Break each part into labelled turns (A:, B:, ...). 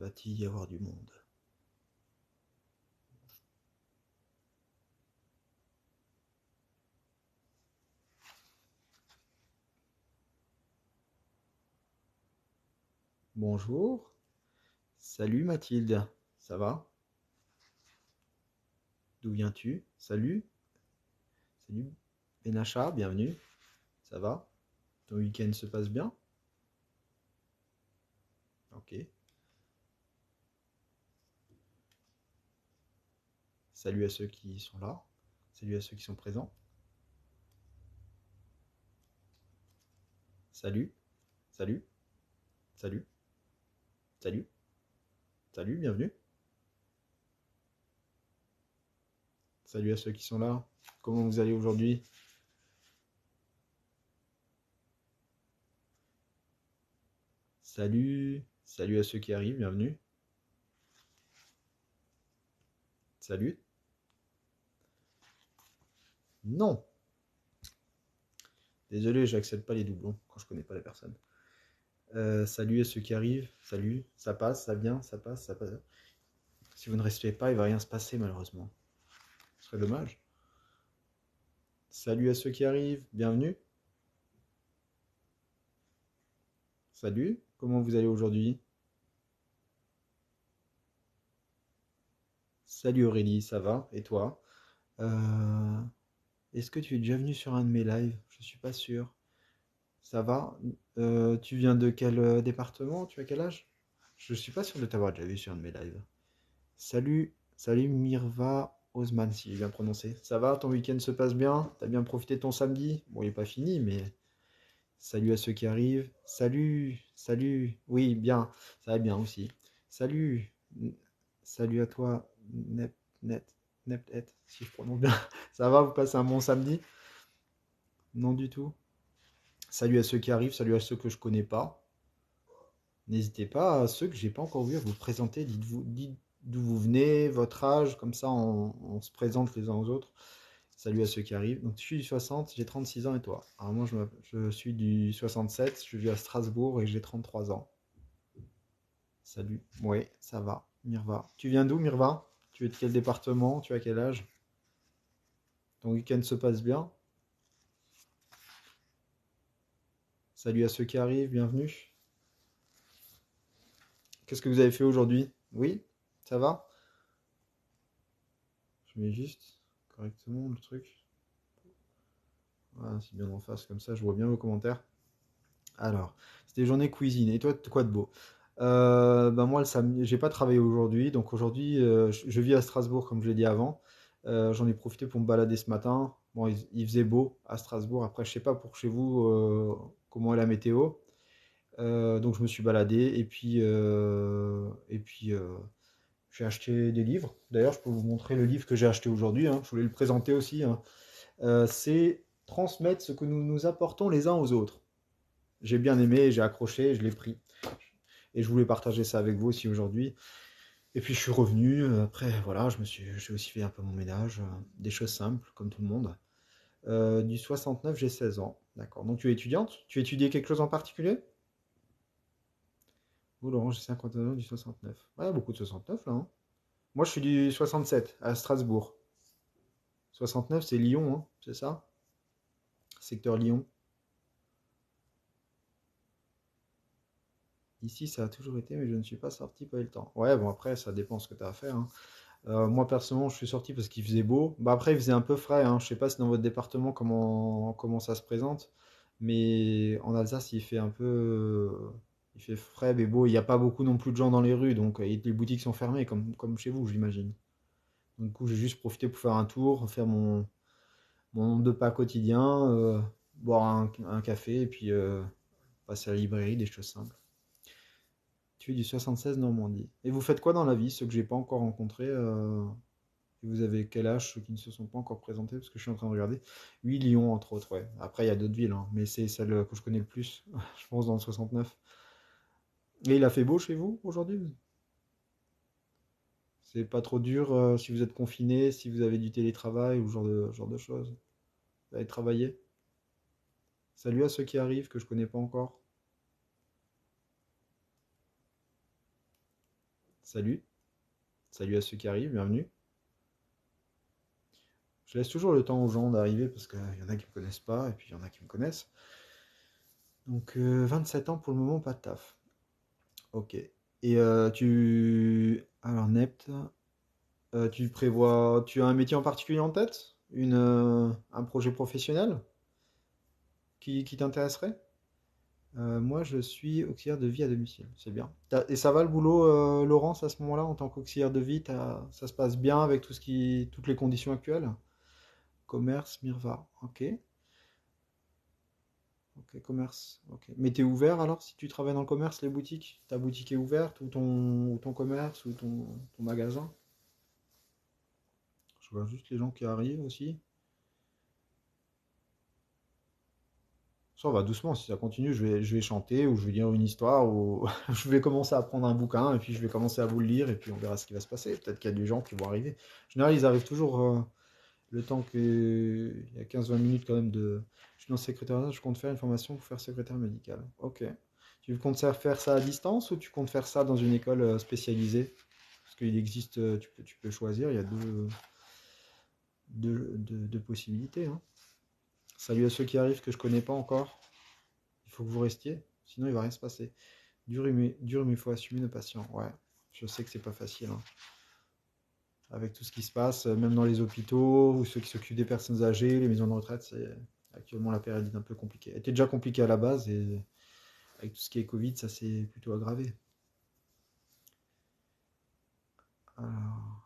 A: Va-t-il y avoir du monde? Bonjour. Salut Mathilde. Ça va? D'où viens-tu? Salut. Salut Benacha, bienvenue. Ça va? Ton week-end se passe bien? Ok. Salut à ceux qui sont là. Salut à ceux qui sont présents. Salut. Salut. Salut. Salut. Salut, bienvenue. Salut à ceux qui sont là. Comment vous allez aujourd'hui? Salut. Salut à ceux qui arrivent, bienvenue. Salut. Non. Désolé, j'accepte pas les doublons quand je connais pas la personne. Salut à ceux qui arrivent. Salut. Ça passe, ça vient, ça passe, ça passe. Si vous ne restez pas, il va rien se passer malheureusement. Ce serait dommage. Salut à ceux qui arrivent. Bienvenue. Salut. Comment vous allez aujourd'hui? Salut Aurélie, ça va? Et toi? Euh, Est-ce que tu es déjà venu sur un de mes lives? Je suis pas sûr. Ça va? Tu viens de quel département? Tu as quel âge? Je suis pas sûr de t'avoir déjà vu sur un de mes lives. Salut, salut Mirva Osman, si j'ai bien prononcé. Ça va? Ton week-end se passe bien? T'as bien profité de ton samedi? Bon, il est pas fini, mais salut à ceux qui arrivent. Salut, salut. Oui, bien. Ça va bien aussi. Salut. Salut à toi, Nep, Net, Nepet, si je prononce bien. Ça va, vous passez un bon samedi? Non du tout. Salut à ceux qui arrivent, salut à ceux que je connais pas. N'hésitez pas à ceux que j'ai pas encore vus à vous présenter. Dites d'où vous venez, votre âge, comme ça on se présente les uns aux autres. Salut à ceux qui arrivent. Donc je suis du 60, j'ai 36 ans et toi? Alors moi je suis du 67, je vis à Strasbourg et j'ai 33 ans. Salut. Oui, ça va. Mirva. Tu viens d'où, Mirva? Tu es de quel département? Tu as quel âge? Ton week-end se passe bien? Salut à ceux qui arrivent, bienvenue. Qu'est-ce que vous avez fait aujourd'hui? Oui? Ça va? Je mets juste correctement le truc. Voilà, c'est bien en face, comme ça je vois bien vos commentaires. Alors, c'était journée cuisine. Et toi, quoi de beau? Ben moi, le samedi, j'ai pas travaillé aujourd'hui. Donc aujourd'hui, je vis à Strasbourg, comme je l'ai dit avant. J'en ai profité pour me balader ce matin. Bon, il faisait beau à Strasbourg. Après, je sais pas pour chez vous comment est la météo. Donc je me suis baladé et puis j'ai acheté des livres. D'ailleurs, je peux vous montrer le livre que j'ai acheté aujourd'hui, hein. Je voulais le présenter aussi, hein. C'est Transmettre ce que nous nous apportons les uns aux autres. J'ai bien aimé, j'ai accroché, je l'ai pris. Et je voulais partager ça avec vous aussi aujourd'hui. Et puis je suis revenu. Après, voilà, j'ai aussi fait un peu mon ménage, des choses simples, comme tout le monde. Du 69, j'ai 16 ans. D'accord. Donc tu es étudiante? Tu étudies quelque chose en particulier? Vous, Laurent, j'ai 51 ans, du 69. Ouais, beaucoup de 69 là, hein. Moi, je suis du 67, à Strasbourg. 69, c'est Lyon, hein, c'est ça? Secteur Lyon. Ici, ça a toujours été, mais je ne suis pas sorti, pas eu le temps. Ouais, bon, après, ça dépend ce que tu as à faire, hein. Moi, personnellement, je suis sorti parce qu'il faisait beau. Bah, après, il faisait un peu frais, hein. Je sais pas si dans votre département, comment ça se présente. Mais en Alsace, il fait un peu. Il fait frais, mais beau. Il n'y a pas beaucoup non plus de gens dans les rues. Donc, et les boutiques sont fermées, comme chez vous, j'imagine. Donc, du coup, j'ai juste profité pour faire un tour, faire mon nombre de pas quotidien, boire un café et puis passer à la librairie, des choses simples. Tu es du 76 Normandie. Et vous faites quoi dans la vie, ceux que j'ai pas encore rencontrés et vous avez quel âge, ceux qui ne se sont pas encore présentés, parce que je suis en train de regarder. Oui, Lyon, entre autres, ouais. Après, il y a d'autres villes, hein, mais c'est celle que je connais le plus, je pense, dans le 69. Et il a fait beau chez vous aujourd'hui? C'est pas trop dur si vous êtes confiné, si vous avez du télétravail ou ce genre de choses. Vous allez travailler? Salut à ceux qui arrivent, que je connais pas encore. Salut. Salut à ceux qui arrivent, bienvenue. Je laisse toujours le temps aux gens d'arriver parce qu'il y en a qui me connaissent pas et puis il y en a qui me connaissent. Donc 27 ans pour le moment, pas de taf. Ok. Et Alors Nept, tu prévois... Tu as un métier en particulier en tête? Un projet professionnel qui t'intéresserait? Moi, je suis auxiliaire de vie à domicile. C'est bien. Et ça va le boulot, Laurence, à ce moment-là, en tant qu'auxiliaire de vie, ça se passe bien avec toutes les conditions actuelles? Commerce, Mirva. Ok. Ok, commerce. Ok. Mais t'es ouvert alors si tu travailles dans le commerce, les boutiques? Ta boutique est ouverte ou ton commerce ou ton magasin? Je vois juste les gens qui arrivent aussi. Ça va doucement, si ça continue, je vais chanter ou je vais dire une histoire ou je vais commencer à prendre un bouquin et puis je vais commencer à vous le lire et puis on verra ce qui va se passer. Peut-être qu'il y a des gens qui vont arriver. En général, ils arrivent toujours le temps que... Il y a 15-20 minutes quand même de... Je suis dans le secrétariat, je compte faire une formation pour faire secrétaire médical. Ok. Tu comptes faire ça à distance ou tu comptes faire ça dans une école spécialisée? Parce qu'il existe, tu peux choisir, il y a deux possibilités, hein. Salut à ceux qui arrivent que je connais pas encore. Il faut que vous restiez, sinon il va rien se passer. Dur, mais il faut assumer nos patients. Ouais, je sais que c'est pas facile, hein. Avec tout ce qui se passe, même dans les hôpitaux, ou ceux qui s'occupent des personnes âgées, les maisons de retraite, c'est actuellement la période est un peu compliquée. Elle était déjà compliquée à la base, et avec tout ce qui est Covid, ça s'est plutôt aggravé. Alors,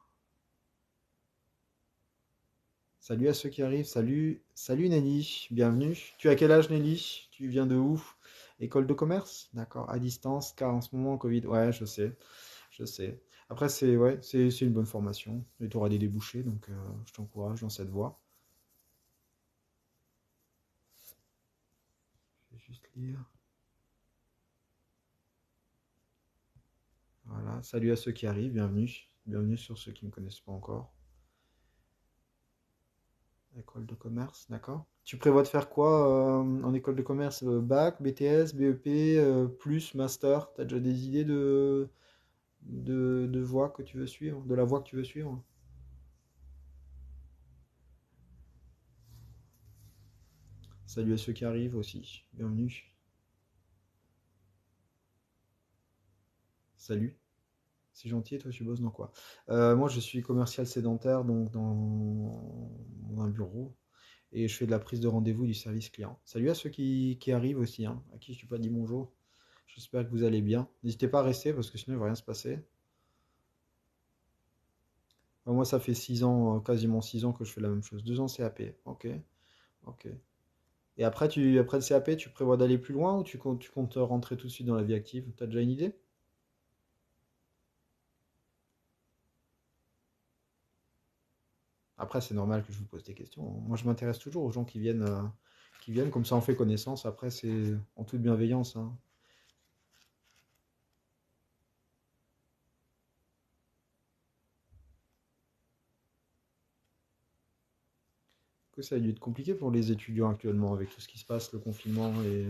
A: salut à ceux qui arrivent, salut Nelly, bienvenue. Tu as quel âge Nelly? Tu viens de où? École de commerce? D'accord, à distance, car en ce moment, Covid, ouais, je sais. Je sais. Après, c'est une bonne formation. Et tu auras des débouchés, donc je t'encourage dans cette voie. Je vais juste lire. Voilà. Salut à ceux qui arrivent, bienvenue. Bienvenue sur ceux qui ne me connaissent pas encore. École de commerce, d'accord. Tu prévois de faire quoi en école de commerce? Bac, BTS, BEP, plus, master? T'as déjà des idées de voie que tu veux suivre, de la voie que tu veux suivre? Salut à ceux qui arrivent aussi, bienvenue. Salut. C'est gentil, et toi tu bosses dans quoi? Moi je suis commercial sédentaire donc dans un bureau et je fais de la prise de rendez-vous et du service client. Salut à ceux qui arrivent aussi, hein, à qui je t'ai pas dit bonjour. J'espère que vous allez bien. N'hésitez pas à rester parce que sinon il va rien se passer. Moi ça fait 6 ans, quasiment 6 ans que je fais la même chose. 2 ans CAP. Ok, ok. Et après le CAP, tu prévois d'aller plus loin ou tu comptes rentrer tout de suite dans la vie active? T'as déjà une idée? Après, c'est normal que je vous pose des questions. Moi, je m'intéresse toujours aux gens qui viennent, comme ça on fait connaissance. Après, c'est en toute bienveillance, hein. Que ça a dû être compliqué pour les étudiants actuellement avec tout ce qui se passe, le confinement et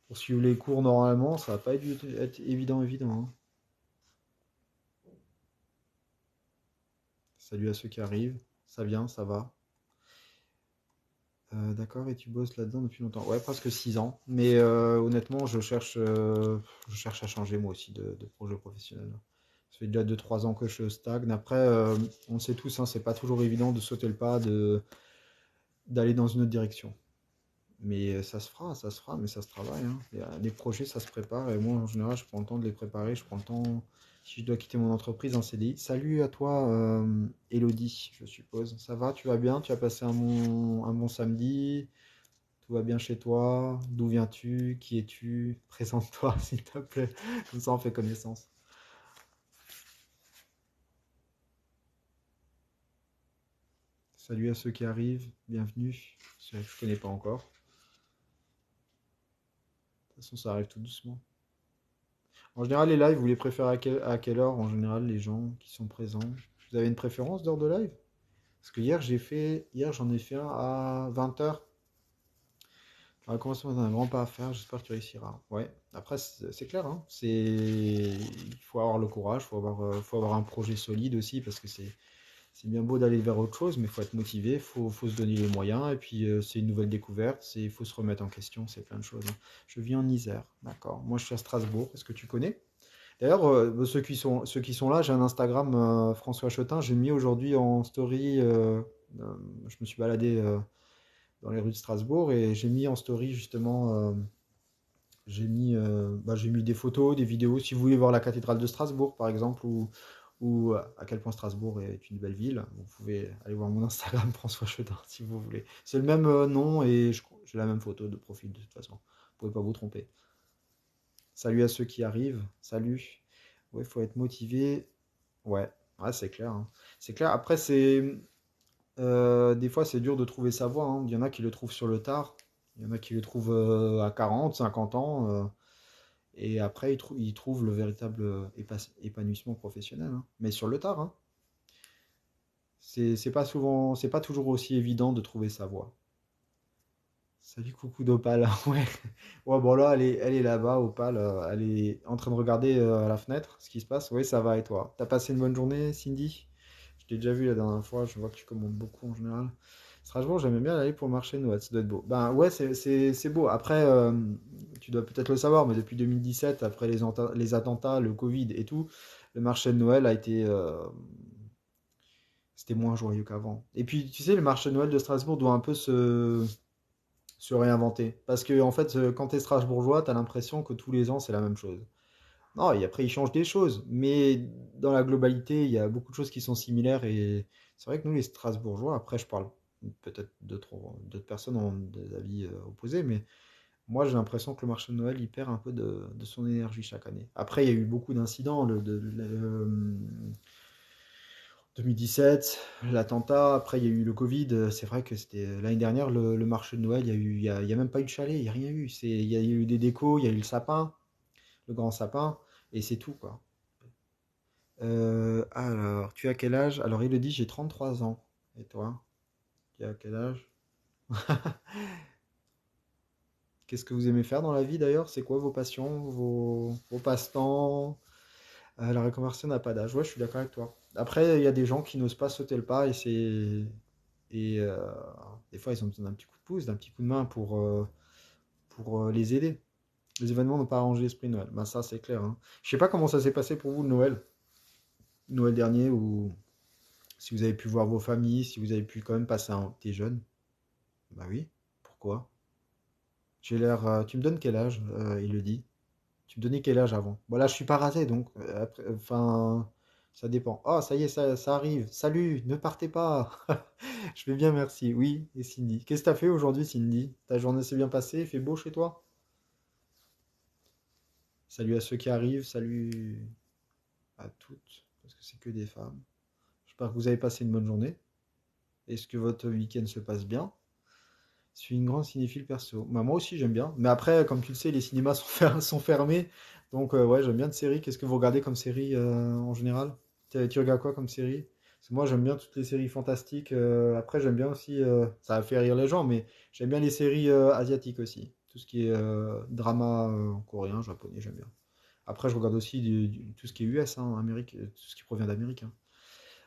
A: pour suivre les cours normalement, ça va pas dû être évident, hein. Salut à ceux qui arrivent, ça vient, ça va. D'accord, et tu bosses là-dedans depuis longtemps. Ouais, presque 6 ans. Mais honnêtement, je cherche à changer moi aussi de projet professionnel. Ça fait déjà 2-3 ans que je stagne. Après, on le sait tous, hein, c'est pas toujours évident de sauter le pas, d'aller dans une autre direction. Mais ça se fera, mais ça se travaille, hein. Les projets, ça se prépare. Et moi, en général, je prends le temps de les préparer. Je prends le temps, si je dois quitter mon entreprise en CDI. Salut à toi, Elodie, je suppose. Ça va, tu vas bien? Tu as passé un bon samedi? Tout va bien chez toi? D'où viens-tu? Qui es-tu? Présente-toi, s'il te plaît. Comme ça, on fait connaissance. Salut à ceux qui arrivent. Bienvenue. Je ne connais pas encore. De toute façon, ça arrive tout doucement. En général, les lives, vous les préférez à quelle heure, en général, les gens qui sont présents? Vous avez une préférence d'heure de live? Parce que hier, j'en ai fait un à 20 h. On va commencer, on a un grand pas à faire. J'espère que tu réussiras. Ouais. Après, c'est clair, hein. Il faut avoir le courage, faut avoir un projet solide aussi, parce que c'est bien beau d'aller vers autre chose, mais il faut être motivé, faut se donner les moyens, et puis c'est une nouvelle découverte, il faut se remettre en question, c'est plein de choses, hein. Je vis en Isère, d'accord. Moi, je suis à Strasbourg, est-ce que tu connais? D'ailleurs, ceux qui sont là, j'ai un Instagram, François Chotin, j'ai mis aujourd'hui en story, je me suis baladé dans les rues de Strasbourg, et j'ai mis en story justement, j'ai mis des photos, des vidéos, si vous voulez voir la cathédrale de Strasbourg, par exemple, ou à quel point Strasbourg est une belle ville. Vous pouvez aller voir mon Instagram, François Chetin, si vous voulez. C'est le même nom et j'ai la même photo de profil de toute façon. Vous pouvez pas vous tromper. Salut à ceux qui arrivent. Salut. Ouais, il faut être motivé. Ouais, ouais, c'est clair, hein. C'est clair. Après, des fois, c'est dur de trouver sa voie, hein. Il y en a qui le trouvent sur le tard. Il y en a qui le trouvent à 40, 50 ans. Et après, ils trouvent le véritable épanouissement professionnel, hein. Mais sur le tard, hein. C'est pas souvent, c'est pas toujours aussi évident de trouver sa voie. Salut coucou d'Opal. Ouais. Ouais, bon là, elle est là-bas, Opal. Elle est en train de regarder à la fenêtre ce qui se passe. Oui, ça va et toi? T'as passé une bonne journée, Cindy? Je t'ai déjà vu la dernière fois. Je vois que tu commandes beaucoup en général. Strasbourg, j'aimais bien aller pour le marché de Noël. Ça doit être beau. Ben ouais, c'est beau. Après, tu dois peut-être le savoir, mais depuis 2017, après les attentats, le Covid et tout, le marché de Noël a été, c'était moins joyeux qu'avant. Et puis, tu sais, le marché de Noël de Strasbourg doit un peu se réinventer. Parce que, en fait, quand tu es strasbourgeois, tu as l'impression que tous les ans, c'est la même chose. Non, et après, ils changent des choses. Mais dans la globalité, il y a beaucoup de choses qui sont similaires. Et c'est vrai que nous, les Strasbourgeois, après, je parle peut-être d'autres personnes ont des avis opposés, mais moi, j'ai l'impression que le marché de Noël, il perd un peu de son énergie chaque année. Après, il y a eu beaucoup d'incidents. 2017, l'attentat, après il y a eu le Covid, c'est vrai que c'était l'année dernière, le marché de Noël, il y a même pas eu de chalet, il n'y a rien eu. Il y a eu des décos, il y a eu le sapin, le grand sapin, et c'est tout, quoi. Alors, tu as quel âge? Alors, il le dit, j'ai 33 ans. Et toi? Tu as quel âge? Qu'est-ce que vous aimez faire dans la vie d'ailleurs? C'est quoi vos passions, vos passe-temps? La reconversion n'a pas d'âge. Ouais, je suis d'accord avec toi. Après, il y a des gens qui n'osent pas sauter le pas et des fois, ils ont besoin d'un petit coup de pouce, d'un petit coup de main pour les aider. Les événements n'ont pas arrangé l'esprit de Noël. Ben ça, c'est clair, hein. Je sais pas comment ça s'est passé pour vous le Noël, Noël dernier, ou si vous avez pu voir vos familles, si vous avez pu quand même passer un... T'es jeune? Bah oui. Pourquoi? J'ai l'air... tu me donnes quel âge? Il le dit. Tu me donnais quel âge avant? Bon là, je suis pas rasé, donc enfin, ça dépend. Oh, ça y est, ça arrive. Salut, ne partez pas. Je vais bien, merci. Oui, et Cindy. Qu'est-ce que t'as fait aujourd'hui, Cindy? Ta journée s'est bien passée? Il fait beau chez toi? Salut à ceux qui arrivent, salut à toutes, parce que c'est que des femmes. J'espère que vous avez passé une bonne journée. Est-ce que votre week-end se passe bien? Je suis une grande cinéphile perso. Bah, moi aussi, j'aime bien. Mais après, comme tu le sais, les cinémas sont, sont fermés. Donc, ouais, j'aime bien de séries. Qu'est-ce que vous regardez comme série en général? Tu regardes quoi comme série? Parce que moi, j'aime bien toutes les séries fantastiques. Après, j'aime bien aussi, ça va faire rire les gens, mais j'aime bien les séries asiatiques aussi. Tout ce qui est drama coréen, japonais, j'aime bien. Après, je regarde aussi tout ce qui est US, hein, Amérique, tout ce qui provient d'Amérique, hein.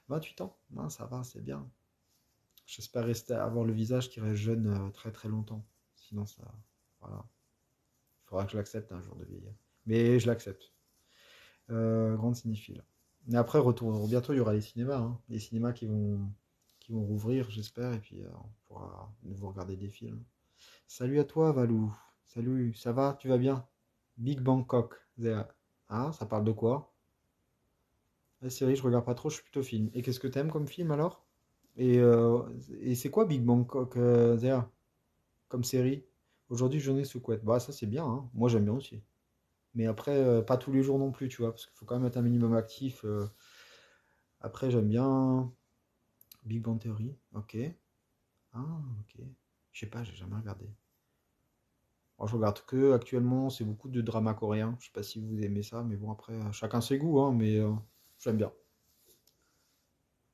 A: 28 ans, non, ça va, c'est bien. J'espère avoir le visage qui reste jeune très très longtemps. Sinon, ça. Voilà. Il faudra que je l'accepte un jour de vieillir. Mais je l'accepte. Grande cinéphile. Mais après, retour, bientôt, il y aura les cinémas, hein. Les cinémas qui vont rouvrir, j'espère. Et puis, on pourra de nouveau regarder des films. Salut à toi, Valou. Salut, ça va? Tu vas bien? Big Bangkok. Ah, ça parle de quoi? La série, je regarde pas trop, je suis plutôt film. Et qu'est-ce que t'aimes comme film alors? Et, euh, et c'est quoi Big Bangkok, Zéa, comme série? Aujourd'hui, Jeunesse sous couette. Bah, ça, c'est bien, hein. Moi, j'aime bien aussi. Mais après, pas tous les jours non plus, tu vois, parce qu'il faut quand même être un minimum actif. Après, j'aime bien Big Bang Theory. Ok. Ah, ok. Je sais pas, j'ai jamais regardé. Moi, je regarde que actuellement, c'est beaucoup de drama coréen. Je sais pas si vous aimez ça, mais bon, après, chacun ses goûts, hein, mais j'aime bien.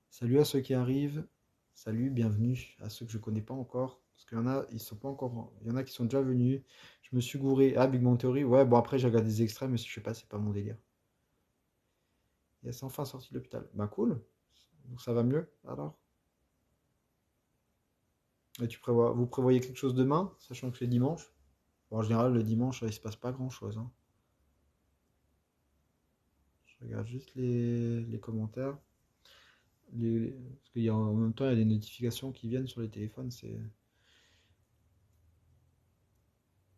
A: Salut à ceux qui arrivent. Salut, bienvenue à ceux que je connais pas encore. Parce qu'il y en a, ils sont pas encore. Il y en a qui sont déjà venus. Je me suis gouré. Ah, Big Bang Theory. Ouais, bon après j'ai regardé des extraits, mais je sais pas, c'est pas mon délire. Yes, enfin sorti de l'hôpital. Ben cool. Donc ça va mieux alors? Et vous prévoyez quelque chose demain, sachant que c'est dimanche? Bon, en général, le dimanche, il se passe pas grand-chose, hein. Je regarde juste les commentaires. Parce qu'il y a en même temps, il y a des notifications qui viennent sur les téléphones. C'est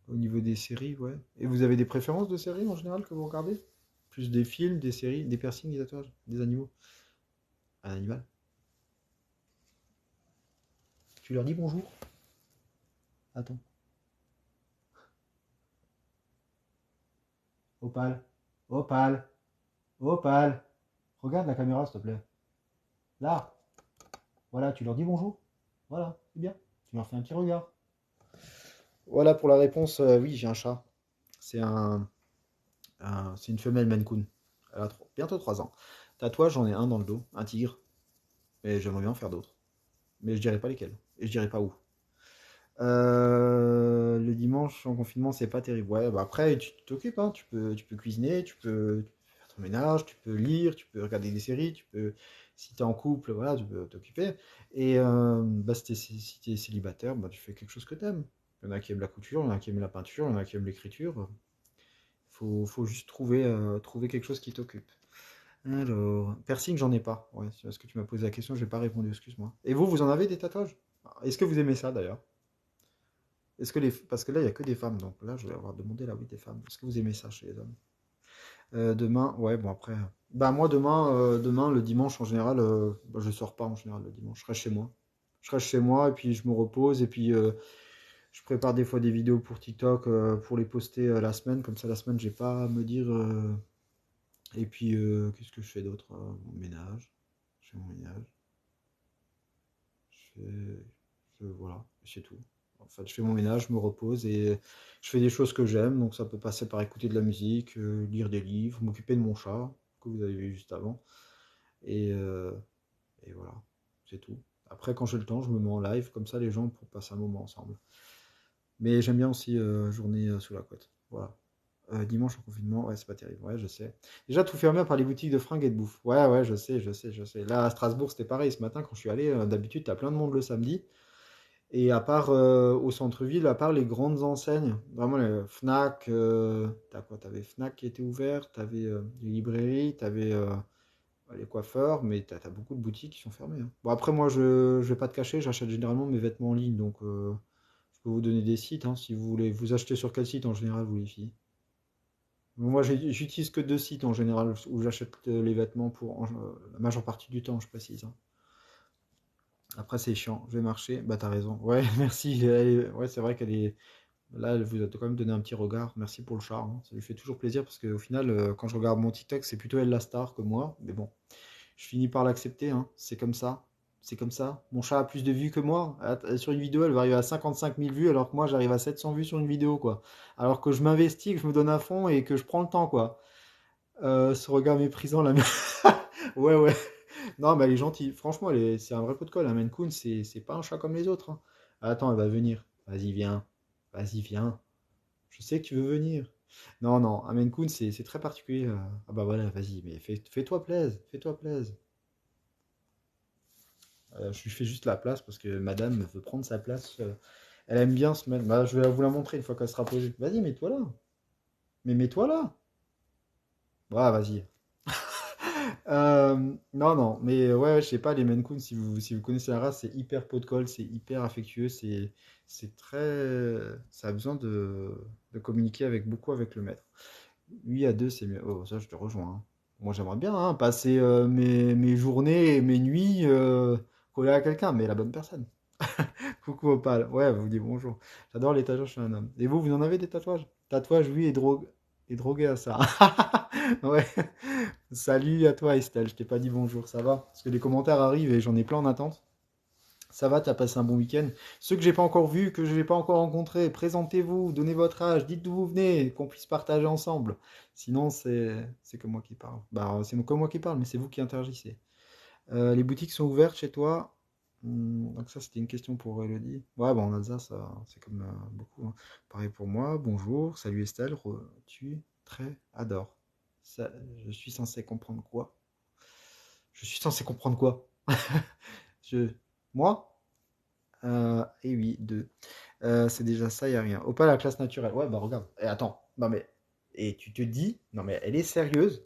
A: au niveau des séries, ouais. Et vous avez des préférences de séries en général que vous regardez? Plus des films, des séries, des piercings, des tatouages, des animaux? Un animal? Tu leur dis bonjour? Attends. Opal. Opal. Opal. Regarde la caméra, s'il te plaît. Là. Voilà, tu leur dis bonjour. Voilà, c'est bien. Tu leur fais un petit regard. Voilà pour la réponse. Oui, j'ai un chat. C'est c'est une femelle Maine Coon. Elle a bientôt 3 ans. Tatouage, j'en ai un dans le dos, un tigre. Mais j'aimerais bien en faire d'autres. Mais je dirais pas lesquels. Et je dirais pas où. Le dimanche en confinement, c'est pas terrible. Ouais, bah après, tu t'occupes, hein. Tu peux cuisiner, tu peux faire ton ménage, tu peux lire, tu peux regarder des séries, si t'es en couple, voilà, tu peux t'occuper. Et bah, si t'es célibataire, bah, tu fais quelque chose que t'aimes. Il y en a qui aiment la couture, il y en a qui aiment la peinture, il y en a qui aiment l'écriture. Faut juste trouver quelque chose qui t'occupe. Alors, piercing, j'en ai pas. Ouais, c'est parce que tu m'as posé la question, j'ai pas répondu, excuse-moi. Et vous en avez des tatouages? Est-ce que vous aimez ça d'ailleurs? Parce que là, il n'y a que des femmes, donc là, je vais avoir demandé la oui des femmes. Est-ce que vous aimez ça chez les hommes? Demain, ouais, bon après. Bah moi demain, le dimanche en général, bah, je sors pas en général le dimanche. Je reste chez moi. Je reste chez moi et puis je me repose et puis je prépare des fois des vidéos pour TikTok pour les poster la semaine. Comme ça la semaine, j'ai pas à me dire. Et puis qu'est-ce que je fais d'autre? Mon ménage. Je fais mon ménage. Je fais, voilà, c'est tout. En fait, je fais mon ménage, je me repose et je fais des choses que j'aime. Donc, ça peut passer par écouter de la musique, lire des livres, m'occuper de mon chat, que vous avez vu juste avant. Et, euh, et voilà, c'est tout. Après, quand j'ai le temps, je me mets en live, comme ça les gens pour passer un moment ensemble. Mais j'aime bien aussi journée sous la couette. Voilà. Dimanche en confinement, ouais, c'est pas terrible. Ouais, je sais. Déjà, tout fermé par les boutiques de fringues et de bouffe. Ouais, ouais, je sais. Là, à Strasbourg, c'était pareil. Ce matin, quand je suis allé, d'habitude, t'as plein de monde le samedi. Et à part au centre-ville, à part les grandes enseignes, vraiment les Fnac, t'as quoi? T'avais Fnac qui était ouvert, t'avais les librairies, t'avais les coiffeurs, mais t'as beaucoup de boutiques qui sont fermées, hein. Bon, après, moi, je vais pas te cacher, j'achète généralement mes vêtements en ligne, donc je peux vous donner des sites, hein, si vous voulez. Vous achetez sur quel site en général, vous les filles? Moi, j'utilise que 2 sites en général où j'achète les vêtements la majeure partie du temps, je précise, hein. Après, c'est chiant, je vais marcher. Bah, t'as raison. Ouais, merci. Ouais, c'est vrai qu'elle est. Là, elle vous a quand même donné un petit regard. Merci pour le char, hein. Ça lui fait toujours plaisir parce qu'au final, quand je regarde mon TikTok, c'est plutôt elle la star que moi. Mais bon, je finis par l'accepter, hein. C'est comme ça. C'est comme ça. Mon chat a plus de vues que moi. Sur une vidéo, elle va arriver à 55 000 vues alors que moi, j'arrive à 700 vues sur une vidéo, quoi. Alors que je m'investis, que je me donne à fond et que je prends le temps, quoi. Ce regard méprisant, là. Ouais, ouais. Non, mais elle est gentille. Franchement, c'est un vrai pot de colle. Un Maine Coon, c'est pas un chat comme les autres, hein. Attends, elle va venir. Vas-y, viens. Vas-y, viens. Je sais que tu veux venir. Non, non, un Maine Coon, c'est très particulier. Ah bah voilà, vas-y, mais fais-toi plaise. Fais-toi plaise. Je lui fais juste la place parce que madame veut prendre sa place. Elle aime bien se mettre. Bah, je vais vous la montrer une fois qu'elle sera posée. Vas-y, mets-toi là. Mais mets-toi là. Ouais, vas-y. Non, non, mais ouais, je sais pas, les Maine Coon, si vous connaissez la race, c'est hyper pot de colle, c'est hyper affectueux, c'est très. Ça a besoin de communiquer beaucoup avec le maître. Lui à deux, c'est mieux. Oh, ça, je te rejoins, hein. Moi, j'aimerais bien hein, passer mes journées et mes nuits collé à quelqu'un, mais la bonne personne. Coucou Opal, ouais, vous dites bonjour. J'adore les tatouages chez un homme. Et vous en avez des tatouages? Tatouage, oui, et drogué à ça. Ouais. Salut à toi Estelle, je t'ai pas dit bonjour, ça va? Parce que les commentaires arrivent et j'en ai plein en attente. Ça va, t'as passé un bon week-end? Ceux que j'ai pas encore vus, que je n'ai pas encore rencontrés, présentez-vous, donnez votre âge, dites d'où vous venez, qu'on puisse partager ensemble. Sinon, c'est que moi qui parle. Bah, c'est que moi qui parle, mais c'est vous qui interagissez. Les boutiques sont ouvertes chez toi? Donc ça, c'était une question pour Elodie. Ouais, bon, en Alsace, c'est comme beaucoup, hein. Pareil pour moi. Bonjour, salut Estelle, tu, très, adore. Ça, je suis censé comprendre quoi? Je suis censé comprendre quoi? Je... Moi? Et oui, 2. C'est déjà ça, y a rien. Opal, la classe naturelle. Ouais, bah regarde. Et attends, non mais... Et tu te dis, non mais elle est sérieuse?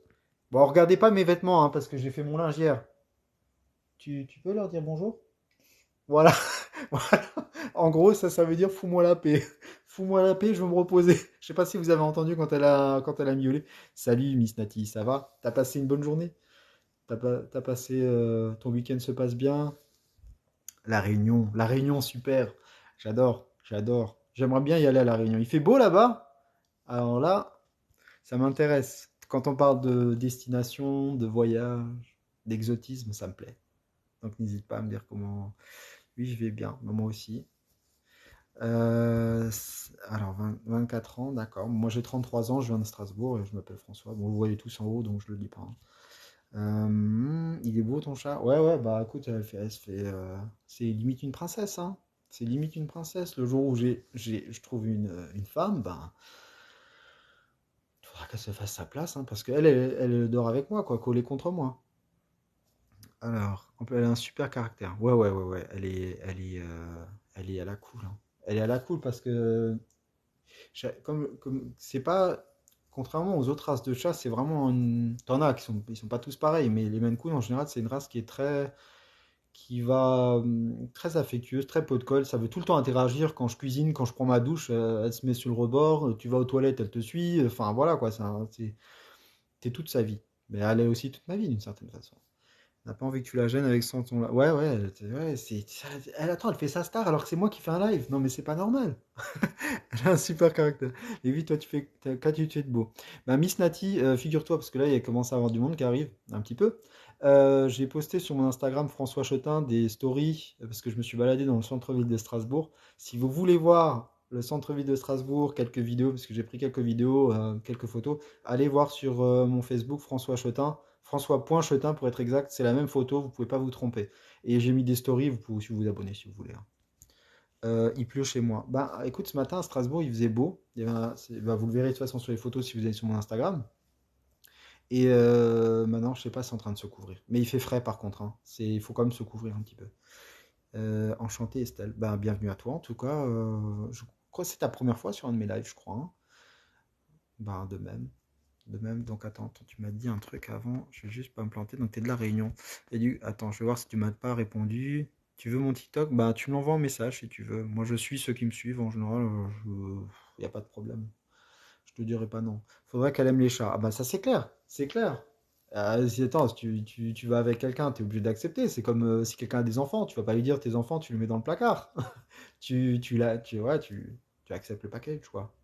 A: Bon, regardez pas mes vêtements, hein, parce que j'ai fait mon linge hier. Tu peux leur dire bonjour? Voilà. Voilà. En gros, ça veut dire fous-moi la paix. Fous-moi la paix, je veux me reposer. Je sais pas si vous avez entendu quand elle a miaulé. Salut Miss Nati, ça va? T'as passé une bonne journée? T'as passé ton week-end se passe bien? La Réunion super. J'adore, j'adore. J'aimerais bien y aller à La Réunion. Il fait beau là-bas? Alors là, ça m'intéresse. Quand on parle de destination, de voyage, d'exotisme, ça me plaît. Donc n'hésite pas à me dire comment. Oui, je vais bien, moi aussi. Alors, 24 ans, d'accord. Moi, j'ai 33 ans, je viens de Strasbourg et je m'appelle François. Bon, vous voyez tous en haut, donc je le dis pas, hein. Il est beau ton chat? Ouais, ouais, bah écoute, c'est limite une princesse, hein. C'est limite une princesse. Le jour où je trouve une femme, ben, il faudra qu'elle se fasse sa place, hein, parce elle dort avec moi, quoi, collée contre moi. Alors, elle a un super caractère. Ouais, ouais, ouais, ouais. Elle est à la cool, hein. Elle est à la cool parce que comme c'est pas, contrairement aux autres races de chats, c'est vraiment une. T'en as ils sont pas tous pareils, mais les Maine Coon en général, c'est une race qui va très affectueuse, très pot de colle. Ça veut tout le temps interagir. Quand je cuisine, quand je prends ma douche, elle se met sur le rebord. Tu vas aux toilettes, elle te suit. Enfin voilà quoi, c'est toute sa vie. Mais elle est aussi toute ma vie d'une certaine façon. N'a pas envie que tu la gênes avec son ton là. Ouais, ouais, ouais, attends, elle fait sa star alors que c'est moi qui fais un live. Non, mais c'est pas normal. Elle a un super caractère. Et oui, toi, qu'as-tu fait de beau? Bah, Miss Nati, figure-toi, parce que là, il commence à y avoir du monde qui arrive, un petit peu. J'ai posté sur mon Instagram François Chotin des stories, parce que je me suis baladé dans le centre-ville de Strasbourg. Si vous voulez voir le centre-ville de Strasbourg, quelques vidéos, parce que j'ai pris quelques vidéos, quelques photos, allez voir sur mon Facebook François Chotin, François.Chotin pour être exact, c'est la même photo, vous pouvez pas vous tromper. Et j'ai mis des stories, vous pouvez aussi vous abonner si vous voulez, hein. Il pleut chez moi. Bah, écoute, ce matin à Strasbourg, il faisait beau. Bah, vous le verrez de toute façon sur les photos si vous allez sur mon Instagram. Et maintenant, je sais pas, c'est en train de se couvrir. Mais il fait frais par contre, hein. Il faut quand même se couvrir un petit peu. Enchanté Estelle. Bah, bienvenue à toi en tout cas. Je crois que c'est ta première fois sur un de mes lives, je crois, hein. Bah, de même. De même. Donc attends, tu m'as dit un truc avant. Je vais juste pas me planter. Donc tu es de la Réunion. Attends, je vais voir si tu m'as pas répondu. Tu veux mon TikTok? Bah, tu me l'envoies en message si tu veux. Moi, je suis ceux qui me suivent en général. Il n'y a pas de problème. Je te dirai pas non. Faudrait qu'elle aime les chats. Ah bah ça c'est clair. C'est clair. Attends, si tu vas avec quelqu'un, tu es obligé d'accepter. C'est comme si quelqu'un a des enfants. Tu vas pas lui dire tes enfants, tu les mets dans le placard. Ouais, tu acceptes le package, quoi.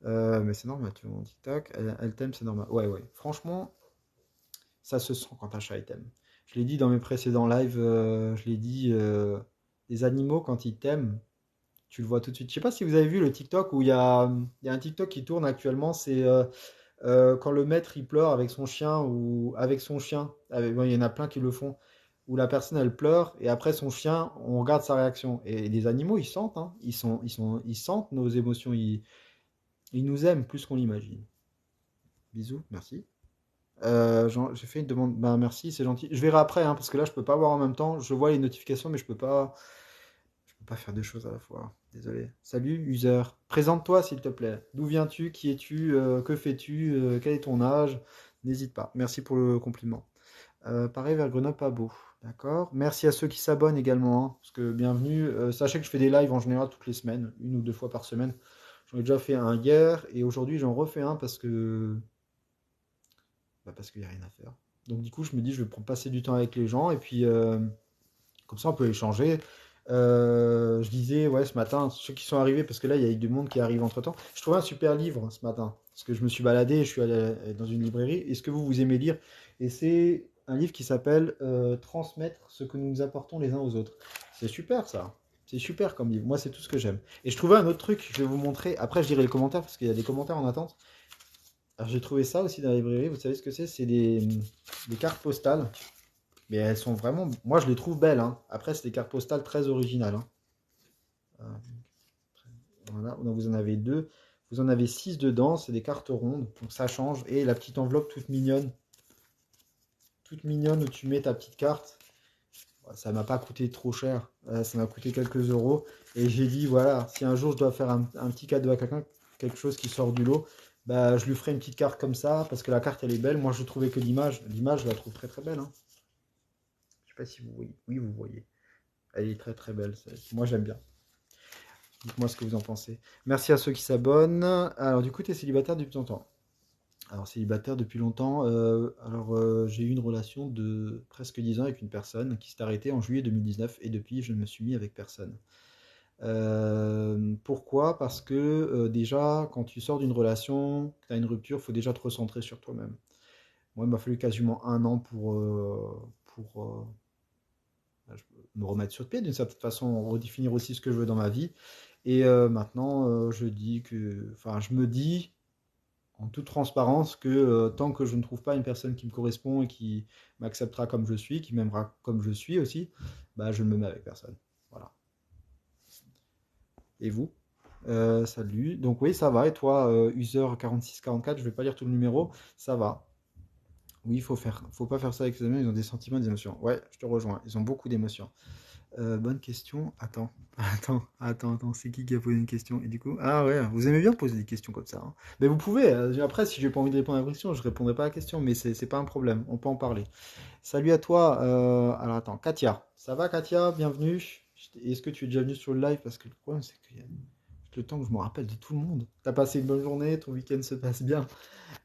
A: Mais c'est normal, tu vois, mon TikTok, elle t'aime, c'est normal. Ouais, ouais. Franchement, ça se sent quand un chat il t'aime. Je l'ai dit dans mes précédents lives, je l'ai dit, les animaux, quand ils t'aiment, tu le vois tout de suite. Je sais pas si vous avez vu le TikTok où il y a un TikTok qui tourne actuellement, c'est quand le maître il pleure avec son chien ou avec son chien. Bon, il y en a plein qui le font. Où la personne elle pleure et après son chien, on regarde sa réaction. Et les animaux, ils sentent, hein. Ils sentent nos émotions. Ils nous aiment plus qu'on l'imagine. Bisous, merci. J'ai fait une demande. Ben merci, c'est gentil. Je verrai après, hein, parce que là, je peux pas voir en même temps. Je vois les notifications, mais je peux pas faire deux choses à la fois. Désolé. Salut, user. Présente-toi, s'il te plaît. D'où viens-tu? Qui es-tu? Que fais-tu? Quel est ton âge? N'hésite pas. Merci pour le compliment. Pareil vers Grenoble, pas beau. D'accord. Merci à ceux qui s'abonnent également, hein, parce que bienvenue. Sachez que je fais des lives en général toutes les semaines, une ou deux fois par semaine. J'en ai déjà fait un hier et aujourd'hui j'en refais un parce qu'il n'y a rien à faire. Donc du coup, je me dis, je vais passer du temps avec les gens et puis comme ça, on peut échanger. Je disais, ouais, ce matin, ceux qui sont arrivés, parce que là, il y a eu du monde qui arrive entre-temps. Je trouvais un super livre ce matin, parce que je me suis baladé, je suis allé dans une librairie. Est-ce que vous aimez lire? Et c'est un livre qui s'appelle Transmettre ce que nous nous apportons les uns aux autres. C'est super ça. C'est super comme livre. Moi, c'est tout ce que j'aime. Et je trouvais un autre truc, je vais vous montrer. Après, je dirai les commentaires, parce qu'il y a des commentaires en attente. Alors, j'ai trouvé ça aussi dans la librairie. Vous savez ce que c'est? C'est des cartes postales. Mais elles sont vraiment. Moi, je les trouve belles, hein. Après, c'est des cartes postales très originales, hein. Euh, Voilà. Donc, vous en avez deux. Vous en avez six dedans. C'est des cartes rondes. Donc, ça change. Et la petite enveloppe toute mignonne. toute mignonne où tu mets ta petite carte. Ça m'a pas coûté trop cher, ça m'a coûté quelques euros. Et j'ai dit, voilà, si un jour je dois faire un petit cadeau à quelqu'un, quelque chose qui sort du lot, bah, je lui ferai une petite carte comme ça, parce que la carte, elle est belle. Moi, je trouvais que l'image, je la trouve très très belle, hein. Je sais pas si vous voyez. Oui, vous voyez. Elle est très très belle. Moi, j'aime bien. Dites-moi ce que vous en pensez. Merci à ceux qui s'abonnent. Alors, du coup, tu es célibataire depuis longtemps. Alors, célibataire depuis longtemps. J'ai eu une relation de presque 10 ans avec une personne qui s'est arrêtée en juillet 2019 et depuis, je ne me suis mis avec personne. Pourquoi? Parce que déjà, quand tu sors d'une relation, que tu as une rupture, il faut déjà te recentrer sur toi-même. Moi, il m'a fallu quasiment un an pour me remettre sur pied d'une certaine façon, redéfinir aussi ce que je veux dans ma vie. Et maintenant, je me dis en toute transparence que tant que je ne trouve pas une personne qui me correspond et qui m'acceptera comme je suis, qui m'aimera comme je suis aussi, bah, je ne me mets avec personne. Voilà. Et vous? Salut. Donc oui, ça va. Et toi, user 4644, je vais pas lire tout le numéro, ça va. Oui, faut pas faire ça avec les amis, ils ont des sentiments, des émotions. Ouais, je te rejoins, ils ont beaucoup d'émotions. Bonne question. Attends, attends, c'est qui a posé une question? Et du coup, ah ouais, vous aimez bien poser des questions comme ça, hein. Mais vous pouvez, après, si j'ai pas envie de répondre à la question, je répondrai pas à la question, mais c'est pas un problème, on peut en parler. Salut à toi, alors attends, Katia. Ça va, Katia? Bienvenue. Est-ce que tu es déjà venu sur le live? Parce que le problème, c'est qu'il y a le temps que je me rappelle de tout le monde. T'as passé une bonne journée, ton week-end se passe bien.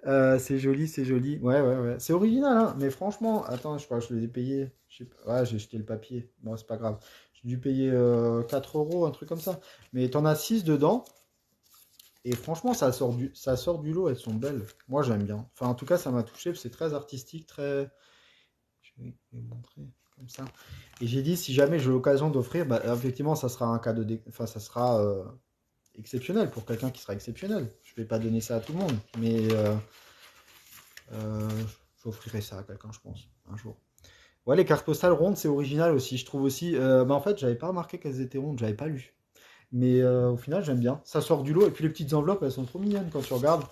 A: C'est joli, c'est joli. Ouais, ouais, ouais. C'est original, hein. Mais franchement, attends, je crois que je l'ai payé. Je sais pas. Ouais, j'ai jeté le papier. Bon, c'est pas grave. J'ai dû payer 4 euros, un truc comme ça. Mais t'en as 6 dedans. Et franchement, ça sort du lot. Elles sont belles. Moi, j'aime bien. Enfin, en tout cas, ça m'a touché. C'est très artistique, très. Je vais vous montrer comme ça. Et j'ai dit, si jamais j'ai l'occasion d'offrir, bah, effectivement, ça sera un cadeau. Enfin, ça sera exceptionnel pour quelqu'un qui sera exceptionnel. Je vais pas donner ça à tout le monde. Mais. Euh, J'offrirai ça à quelqu'un, je pense, un jour. Ouais, les cartes postales rondes, c'est original aussi. Je trouve aussi. Bah, en fait, j'avais pas remarqué qu'elles étaient rondes, j'avais pas lu. Mais au final, j'aime bien. Ça sort du lot. Et puis les petites enveloppes, elles sont trop mignonnes quand tu regardes.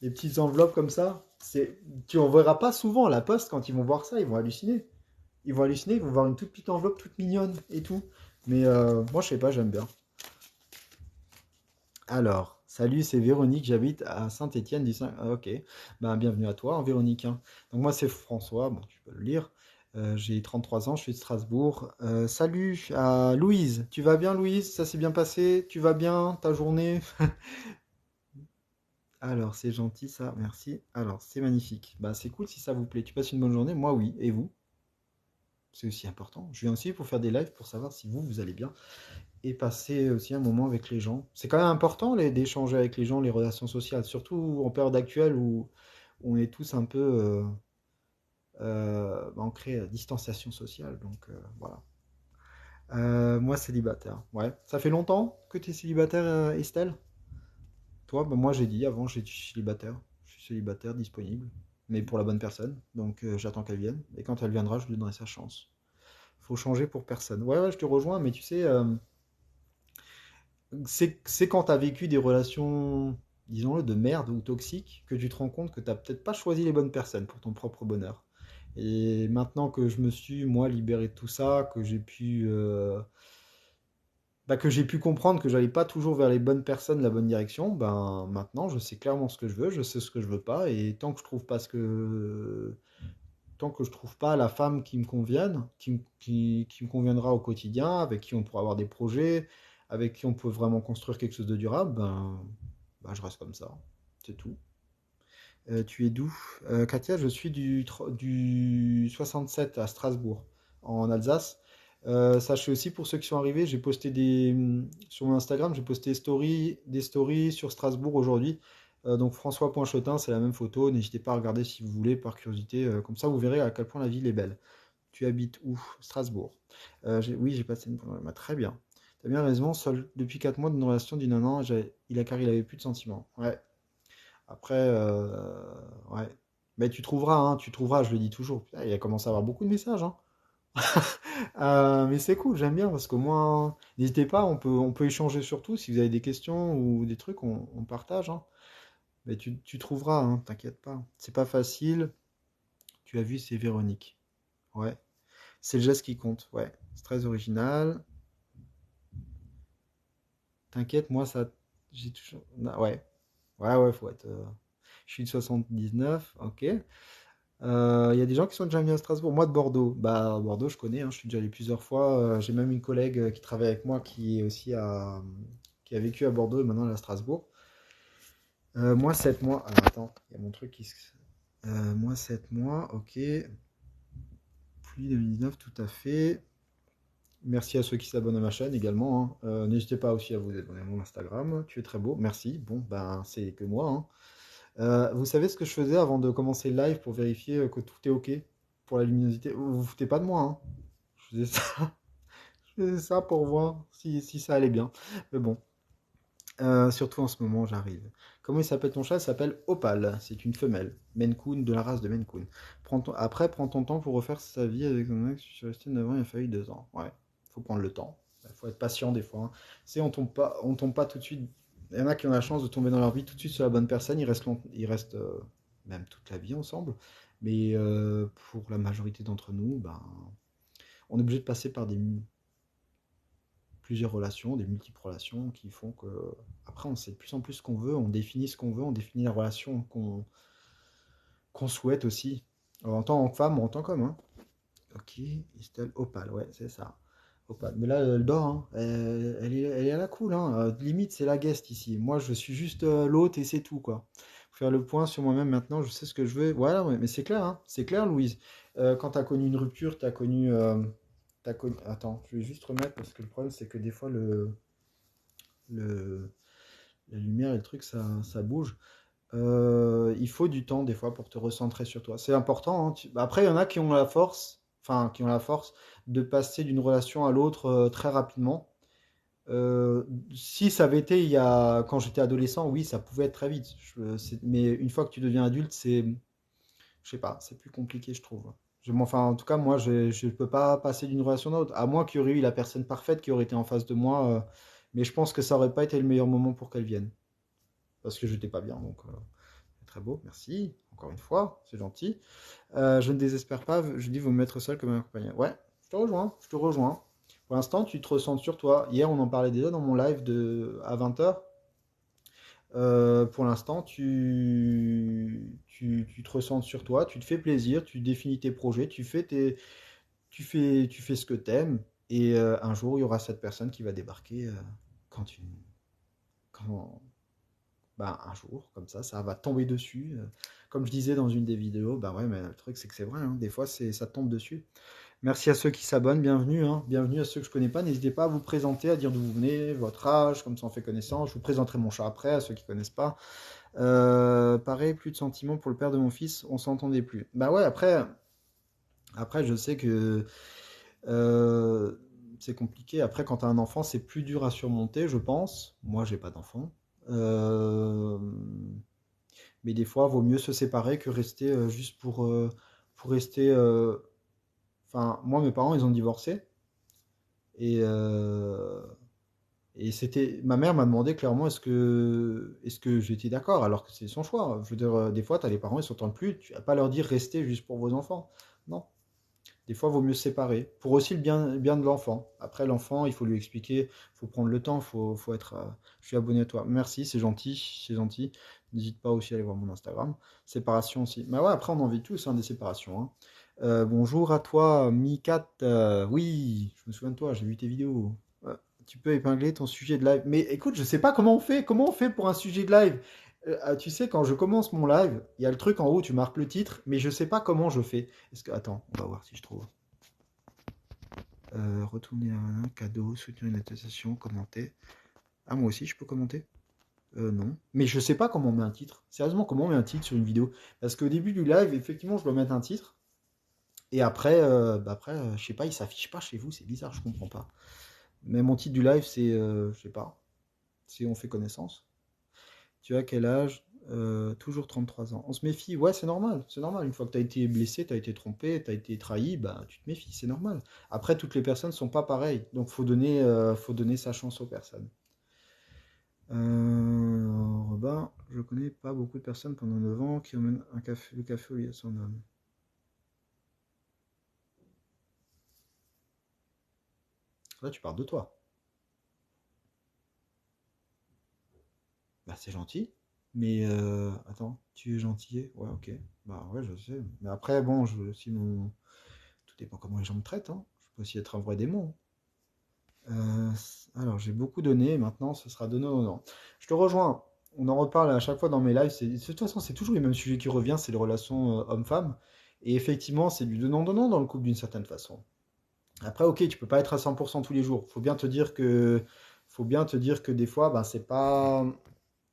A: Les petites enveloppes comme ça. Tu en verras pas souvent à la poste quand ils vont voir ça. Ils vont halluciner. Ils vont halluciner. Ils vont voir une toute petite enveloppe toute mignonne et tout. Mais moi, je sais pas, j'aime bien. Alors, salut, c'est Véronique, j'habite à Saint-Étienne du Saint. Ah, ok, ben, bienvenue à toi, hein, Véronique, hein. Donc moi c'est François, bon, tu peux le lire. J'ai 33 ans, je suis de Strasbourg. Salut à Louise, tu vas bien Louise? Ça s'est bien passé? Tu vas bien? Ta journée? Alors, c'est gentil ça, merci. Alors, c'est magnifique. Bah, c'est cool si ça vous plaît. Tu passes une bonne journée? Moi oui, et vous? C'est aussi important. Je viens aussi pour faire des lives pour savoir si vous allez bien. Et passer aussi un moment avec les gens. C'est quand même important d'échanger avec les gens, les relations sociales, surtout en période actuelle où on est tous un peu ancrés à distanciation sociale. Donc voilà. Moi, célibataire. Ouais. Ça fait longtemps que tu es célibataire, Estelle? Toi, bah, moi, j'ai dit avant, j'ai suis célibataire. Je suis célibataire, disponible, mais pour la bonne personne. Donc j'attends qu'elle vienne. Et quand elle viendra, je lui donnerai sa chance. Faut changer pour personne. Ouais, ouais, je te rejoins, mais tu sais, c'est quand tu as vécu des relations, disons-le, de merde ou toxiques, que tu te rends compte que tu n'as peut-être pas choisi les bonnes personnes pour ton propre bonheur. Et maintenant que je me suis, moi, libéré de tout ça, que j'ai pu comprendre que j'allais pas toujours vers les bonnes personnes, la bonne direction, ben maintenant je sais clairement ce que je veux, je sais ce que je veux pas, et tant que je trouve pas la femme qui me convienne, qui me conviendra au quotidien, avec qui on pourra avoir des projets, avec qui on peut vraiment construire quelque chose de durable, ben, je reste comme ça. C'est tout. Tu es d'où? Katia, je suis du 67 à Strasbourg, en Alsace. Sachez aussi, pour ceux qui sont arrivés, j'ai posté sur mon Instagram, j'ai posté des stories sur Strasbourg aujourd'hui. Donc François.Chotin, c'est la même photo. N'hésitez pas à regarder si vous voulez, par curiosité. Comme ça, vous verrez à quel point la ville est belle. Tu habites où? Strasbourg. Oui, j'ai passé une. Bah, très bien. T'as bien raison. Seul depuis 4 mois d'une relation d'une un an, car il avait plus de sentiments. Ouais. Après, ouais. Mais tu trouveras, je le dis toujours. Putain, il a commencé à avoir beaucoup de messages, hein. Mais c'est cool, j'aime bien parce qu'au moins, n'hésitez pas, on peut échanger sur tout. Si vous avez des questions ou des trucs, on partage, hein. Mais tu trouveras, hein, t'inquiète pas. C'est pas facile. tu as vu, c'est Véronique. Ouais, c'est le geste qui compte. Ouais, c'est très original. T'inquiète, moi, ça. J'ai toujours. Ah, ouais, ouais, faut être. Je suis de 79, ok. Il y a des gens qui sont déjà venus à Strasbourg. Moi, de Bordeaux. Bah, Bordeaux, je connais, hein, je suis déjà allé plusieurs fois. J'ai même une collègue qui travaille avec moi qui est aussi qui a vécu à Bordeaux et maintenant elle est à Strasbourg. Moi, 7 mois. Alors, attends, il y a mon truc qui se. Moi, 7 mois, ok. Pluie 2019, tout à fait. Merci à ceux qui s'abonnent à ma chaîne également, hein. N'hésitez pas aussi à vous abonner à mon Instagram. Tu es très beau, merci. Bon, ben, c'est que moi, hein. Vous savez ce que je faisais avant de commencer le live pour vérifier que tout est ok pour la luminosité? Vous vous foutez pas de moi, hein. Je faisais ça, je faisais ça pour voir si ça allait bien. Mais bon, surtout en ce moment, j'arrive. Comment il s'appelle ton chat? Il s'appelle Opal. C'est une femelle. Maine Coon, de la race de Maine Coon. Après, prends ton temps pour refaire sa vie avec ton ex. Je suis resté 9 ans, il a fallu 2 ans. Ouais, faut prendre le temps. Il faut être patient des fois, hein. Tu sais, on tombe pas tout de suite. Il y en a qui ont la chance de tomber dans leur vie tout de suite sur la bonne personne. Ils restent même toute la vie ensemble. Mais pour la majorité d'entre nous, ben, on est obligé de passer par plusieurs relations, des multiples relations qui font que après on sait de plus en plus ce qu'on veut, on définit ce qu'on veut, on définit la relation qu'on souhaite aussi. En tant que femme ou en tant qu'homme, hein. Ok, Estelle Opal, ouais, c'est ça. Opal. Mais là, elle dort, hein. Elle est à la cool, hein. Limite, c'est la guest ici. Moi, je suis juste l'hôte et c'est tout, quoi. Faut faire le point sur moi-même maintenant, je sais ce que je veux. Voilà, ouais, mais c'est clair, hein. C'est clair, Louise. Quand tu as connu une rupture, tu as connu, Attends, je vais juste remettre parce que le problème, c'est que des fois, le, la lumière et le truc, ça bouge. Il faut du temps des fois pour te recentrer sur toi. C'est important, hein. Après, il y en a qui ont la force, enfin, qui ont la force de passer d'une relation à l'autre très rapidement. Si ça avait été quand j'étais adolescent, oui, ça pouvait être très vite. Mais une fois que tu deviens adulte, je sais pas, c'est plus compliqué, je trouve. Enfin, en tout cas, moi, je peux pas passer d'une relation à l'autre, à moins qu'il y aurait eu la personne parfaite qui aurait été en face de moi. Mais je pense que ça aurait pas été le meilleur moment pour qu'elle vienne, parce que j'étais pas bien. Donc, très beau, merci. Encore une fois, c'est gentil. Je ne désespère pas, je dis vous me mettre seul comme un compagnon. Ouais, je te rejoins, je te rejoins. Pour l'instant, tu te ressens sur toi. Hier, on en parlait déjà dans mon live à 20h. Pour l'instant, tu te ressens sur toi, tu te fais plaisir, tu définis tes projets, tu fais ce que t'aimes. Et un jour, il y aura cette personne qui va débarquer quand tu, quand, bah, un jour, comme ça va tomber dessus. Comme je disais dans une des vidéos, bah ouais, mais le truc c'est que c'est vrai, hein, des fois ça tombe dessus. Merci à ceux qui s'abonnent, bienvenue, hein, bienvenue à ceux que je connais pas. N'hésitez pas à vous présenter, à dire d'où vous venez, votre âge, comme ça on fait connaissance. Je vous présenterai mon chat après, à ceux qui connaissent pas. Pareil, plus de sentiments pour le père de mon fils, on s'entendait plus. Bah ouais, après je sais que euh, c'est compliqué. Après, quand tu as un enfant, c'est plus dur à surmonter, je pense. Moi, j'ai pas d'enfant. Euh, Mais des fois, vaut mieux se séparer que rester juste pour rester. Enfin, moi, mes parents, ils ont divorcé. Et, ma mère m'a demandé clairement est-ce que j'étais d'accord, alors que c'est son choix. Je veux dire, des fois, tu as les parents, ils s'entendent plus. Tu vas pas leur dire restez juste pour vos enfants. Non. Des fois, il vaut mieux se séparer. Pour aussi le bien de l'enfant. Après, l'enfant, il faut lui expliquer, il faut prendre le temps, faut être. Je suis abonné à toi. Merci, c'est gentil, c'est gentil. N'hésite pas aussi à aller voir mon Instagram. Séparation aussi. Bah ouais, après, on en vit tous, hein, des séparations, hein. Bonjour à toi, Mikat. Oui, je me souviens de toi, j'ai vu tes vidéos. Tu peux épingler ton sujet de live. Mais écoute, je sais pas comment on fait. Comment on fait pour un sujet de live? Tu sais, quand je commence mon live, il y a le truc en haut, tu marques le titre, mais je sais pas comment je fais. Attends, on va voir si je trouve. Retourner à un cadeau, soutenir une association, commenter. Ah, moi aussi, je peux commenter? Non. Mais je sais pas comment on met un titre. Sérieusement, comment on met un titre sur une vidéo? Parce qu'au début du live, effectivement, je dois mettre un titre. Et après, je sais pas, il s'affiche pas chez vous, c'est bizarre, je comprends pas. Mais mon titre du live, c'est, je sais pas, c'est on fait connaissance. Tu as quel âge? Toujours 33 ans. On se méfie, ouais, c'est normal, c'est normal. Une fois que tu as été blessé, tu as été trompé, tu as été trahi, bah, tu te méfies, c'est normal. Après, toutes les personnes ne sont pas pareilles, donc faut donner sa chance aux personnes. Robin, je connais pas beaucoup de personnes pendant 9 ans qui emmènent le café au lieu de son homme. Là, tu parles de toi. Bah, c'est gentil. Mais attends, tu es gentil? Ouais, ok. Bah ouais, je sais. Mais après, bon, je veux aussi mon. Tout dépend comment les gens me traitent, hein. Je peux aussi être un vrai démon. Alors, j'ai beaucoup donné, maintenant ce sera donnant-donnant. Je te rejoins. On en reparle à chaque fois dans mes lives. De toute façon, c'est toujours les mêmes sujets qui reviennent, c'est les relations hommes-femmes. Et effectivement, c'est du donnant-donnant dans le couple d'une certaine façon. Après, ok, tu peux pas être à 100% tous les jours. Faut bien te dire que des fois, ben, c'est pas.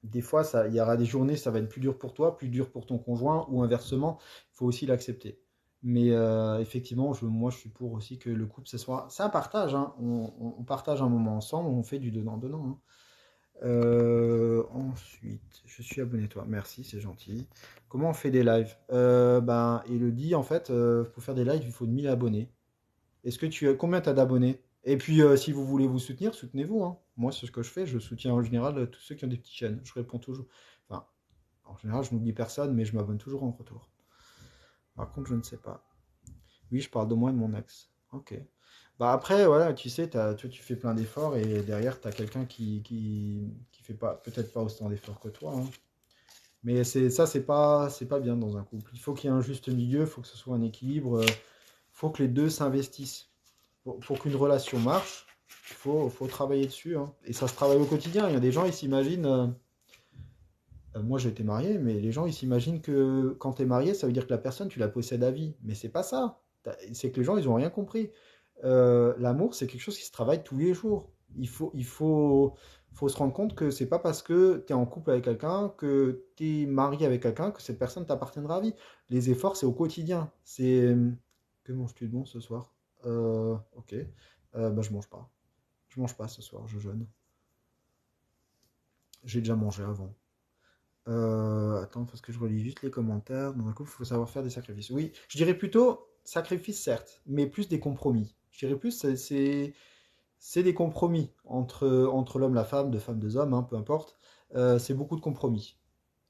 A: Des fois, ça, il y aura des journées, ça va être plus dur pour toi, plus dur pour ton conjoint, ou inversement, il faut aussi l'accepter. Mais effectivement, moi, je suis pour aussi que le couple, ce soit. C'est un partage, hein. On partage un moment ensemble, on fait du donnant-donnant, hein. Ensuite, je suis abonné à toi. Merci, c'est gentil. Comment on fait des lives? Ben, Elodie, en fait, pour faire des lives, il faut 1000 abonnés. Est-ce que tu as combien t'as d'abonnés? Et puis, si vous voulez vous soutenir, soutenez-vous, hein. Moi, c'est ce que je fais. Je soutiens en général tous ceux qui ont des petites chaînes. Je réponds toujours. Enfin, en général, je n'oublie personne, mais je m'abonne toujours en retour. Par contre, je ne sais pas. Oui, je parle de moi et de mon ex. Ok. Bah après, voilà, tu sais, toi, tu fais plein d'efforts et derrière, tu as quelqu'un qui fait pas, peut-être pas autant d'efforts que toi, hein. Mais c'est pas bien dans un couple. Il faut qu'il y ait un juste milieu, il faut que ce soit un équilibre, il faut que les deux s'investissent. Pour qu'une relation marche, faut travailler dessus, hein. Et ça se travaille au quotidien. Il y a des gens, ils s'imaginent. Moi, j'ai été marié, mais les gens, ils s'imaginent que quand tu es marié, ça veut dire que la personne, tu la possèdes à vie. Mais c'est pas ça. C'est que les gens, ils ont rien compris. L'amour, c'est quelque chose qui se travaille tous les jours. Faut se rendre compte que c'est pas parce que tu es en couple avec quelqu'un, que tu es marié avec quelqu'un, que cette personne t'appartiendra à vie. Les efforts, c'est au quotidien. C'est. Que manges-tu de bon ce soir? Ok. Bah, je mange pas. Je mange pas ce soir, je jeûne. J'ai déjà mangé avant. Attends, parce que je relis juste les commentaires. Dans un couple, il faut savoir faire des sacrifices. Oui, je dirais plutôt sacrifices, certes, mais plus des compromis. Je dirais plus, c'est des compromis entre l'homme, la femme, deux femmes, deux hommes, hein, peu importe. C'est beaucoup de compromis.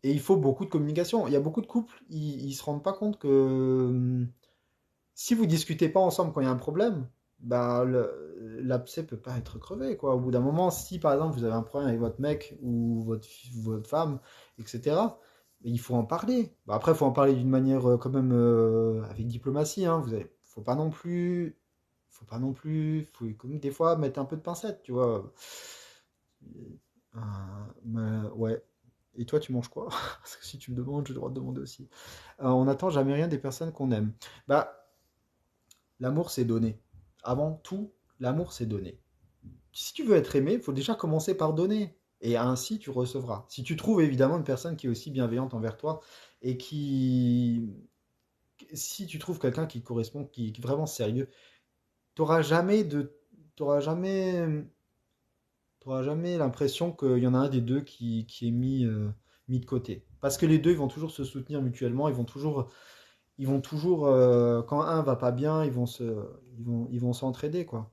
A: Et il faut beaucoup de communication. Il y a beaucoup de couples, ils se rendent pas compte que si vous discutez pas ensemble quand il y a un problème, bah, l'abcès peut pas être crevé, quoi. Au bout d'un moment, si par exemple vous avez un problème avec votre mec ou votre femme, etc., il faut en parler. Bah, après, il faut en parler d'une manière quand même avec diplomatie, hein. Faut comme des fois mettre un peu de pincette, tu vois. Ouais. Et toi, tu manges quoi? Parce que si tu me demandes, j'ai le droit de demander aussi. On n'attend jamais rien des personnes qu'on aime. Bah, l'amour, c'est donner. Avant tout, l'amour, c'est donner. Si tu veux être aimé, il faut déjà commencer par donner. Et ainsi, tu recevras. Si tu trouves évidemment une personne qui est aussi bienveillante envers toi et qui... Si tu trouves quelqu'un qui correspond, qui est vraiment sérieux, tu n'auras jamais de... T'auras jamais... T'auras jamais l'impression qu'il y en a un des deux qui est mis de côté. Parce que les deux, ils vont toujours se soutenir mutuellement, quand un va pas bien, ils vont s'entraider, quoi.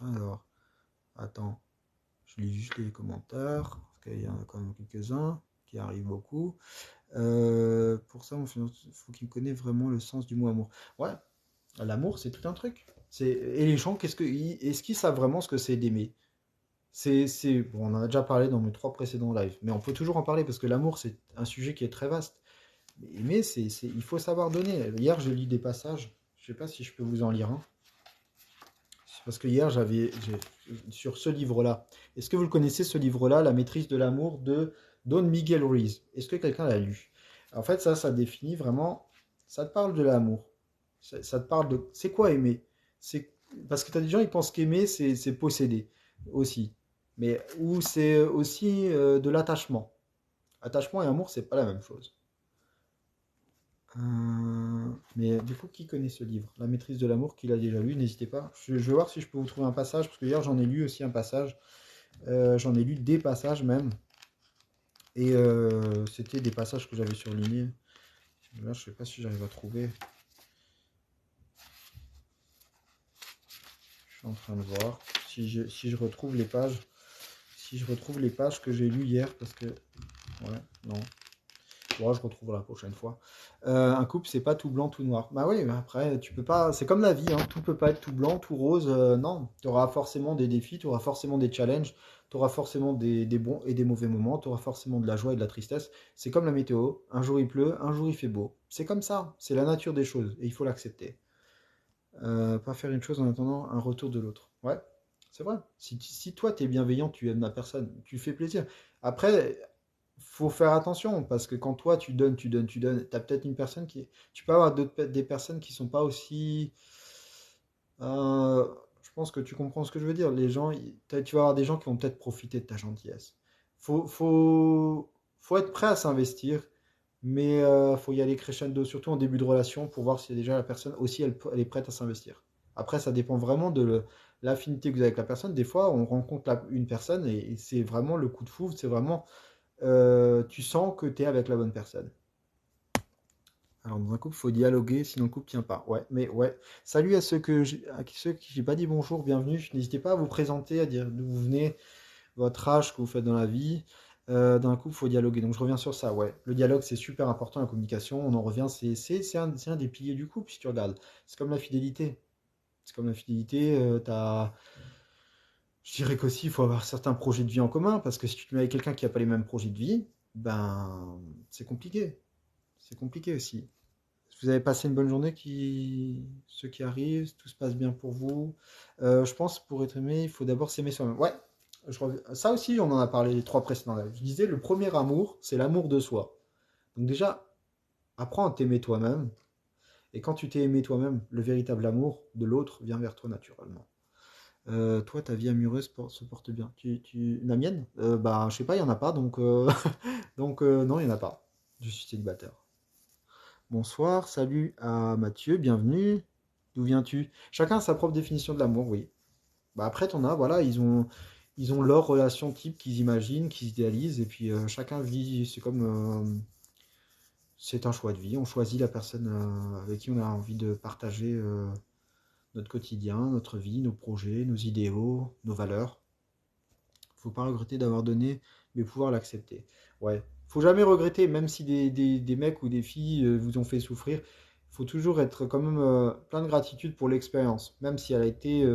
A: Alors, attends, je lis juste les commentaires, parce qu'il y en a quand même quelques-uns qui arrivent beaucoup. Pour ça, faut qu'il connaisse vraiment le sens du mot amour. Ouais, l'amour, c'est tout un truc. Et les gens, est-ce qu'ils savent vraiment ce que c'est d'aimer? Bon, on en a déjà parlé dans mes trois précédents lives, mais on peut toujours en parler parce que l'amour, c'est un sujet qui est très vaste. Mais aimer, il faut savoir donner. Hier, j'ai lu des passages. Je sais pas si je peux vous en lire un. C'est parce que hier, sur ce livre-là. Est-ce que vous le connaissez, ce livre-là, La maîtrise de l'amour de Don Miguel Ruiz? Est-ce que quelqu'un l'a lu? En fait, ça définit vraiment. Ça te parle de l'amour. Ça te parle de. C'est quoi aimer? C'est parce que tu as des gens, ils pensent qu'aimer, c'est posséder aussi. Mais ou c'est aussi de l'attachement. Attachement et amour, c'est pas la même chose. Mais du coup, qui connaît ce livre? La maîtrise de l'amour, qui l'a déjà lu, n'hésitez pas. Je vais voir si je peux vous trouver un passage, parce que hier j'en ai lu aussi un passage. J'en ai lu des passages même. Et c'était des passages que j'avais surlignés. Là, je sais pas si j'arrive à trouver. Je suis en train de voir si je retrouve les pages. Si je retrouve les pages que j'ai lues hier, parce que. Ouais, non. Ouais, je retrouverai la prochaine fois. Un couple, c'est pas tout blanc, tout noir. Bah oui, mais après, tu peux pas. C'est comme la vie, hein. Tout peut pas être tout blanc, tout rose. Non, tu auras forcément des défis, tu auras forcément des challenges, tu auras forcément des bons et des mauvais moments, tu auras forcément de la joie et de la tristesse. C'est comme la météo. Un jour il pleut, un jour il fait beau. C'est comme ça. C'est la nature des choses et il faut l'accepter. Pas faire une chose en attendant un retour de l'autre. Ouais, c'est vrai. Si toi, tu es bienveillant, tu aimes la personne, tu fais plaisir. Après, faut faire attention parce que quand toi, tu donnes, tu as peut-être une personne qui. Tu peux avoir des personnes qui sont pas aussi. euh, je pense que tu comprends ce que je veux dire. Les gens, tu vas avoir des gens qui vont peut-être profiter de ta gentillesse. Faut être prêt à s'investir, mais faut y aller crescendo, surtout en début de relation, pour voir si déjà la personne aussi elle est prête à s'investir. Après, ça dépend vraiment de l'affinité que vous avez avec la personne. Des fois, on rencontre une personne et c'est vraiment le coup de foudre, c'est vraiment tu sens que tu es avec la bonne personne. Alors, dans un couple, il faut dialoguer, sinon le couple tient pas. Ouais, mais ouais. Salut à ceux qui j'ai pas dit bonjour, bienvenue. N'hésitez pas à vous présenter, à dire d'où vous venez, votre âge, ce que vous faites dans la vie. Dans un couple, il faut dialoguer. Donc, je reviens sur ça. Ouais, le dialogue, c'est super important, la communication. On en revient, c'est un des piliers du couple, si tu regardes. C'est comme la fidélité. C'est comme la fidélité, je dirais qu'aussi, il faut avoir certains projets de vie en commun, parce que si tu te mets avec quelqu'un qui n'a pas les mêmes projets de vie, ben, c'est compliqué. C'est compliqué aussi. Vous avez passé une bonne journée, ceux qui arrivent, tout se passe bien pour vous. Je pense pour être aimé, il faut d'abord s'aimer soi-même. Ouais, ça aussi, on en a parlé les trois précédents lives. Je disais, le premier amour, c'est l'amour de soi. Donc déjà, apprends à t'aimer toi-même. Et quand tu t'es aimé toi-même, le véritable amour de l'autre vient vers toi naturellement. Toi, ta vie amoureuse se porte bien. La mienne? Bah, je sais pas, il y en a pas, donc, donc non, il y en a pas. Je suis célibataire. Bonsoir, salut à Mathieu, bienvenue. D'où viens-tu? Chacun a sa propre définition de l'amour, oui. Bah après, t'en as, voilà, ils ont leur relation type qu'ils imaginent, qu'ils idéalisent, et puis chacun vit, c'est comme, c'est un choix de vie. On choisit la personne avec qui on a envie de partager notre quotidien, notre vie, nos projets, nos idéaux, nos valeurs. Faut pas regretter d'avoir donné, mais pouvoir l'accepter. Ouais. Faut jamais regretter, même si des mecs ou des filles vous ont fait souffrir. Faut toujours être quand même plein de gratitude pour l'expérience, même si elle a été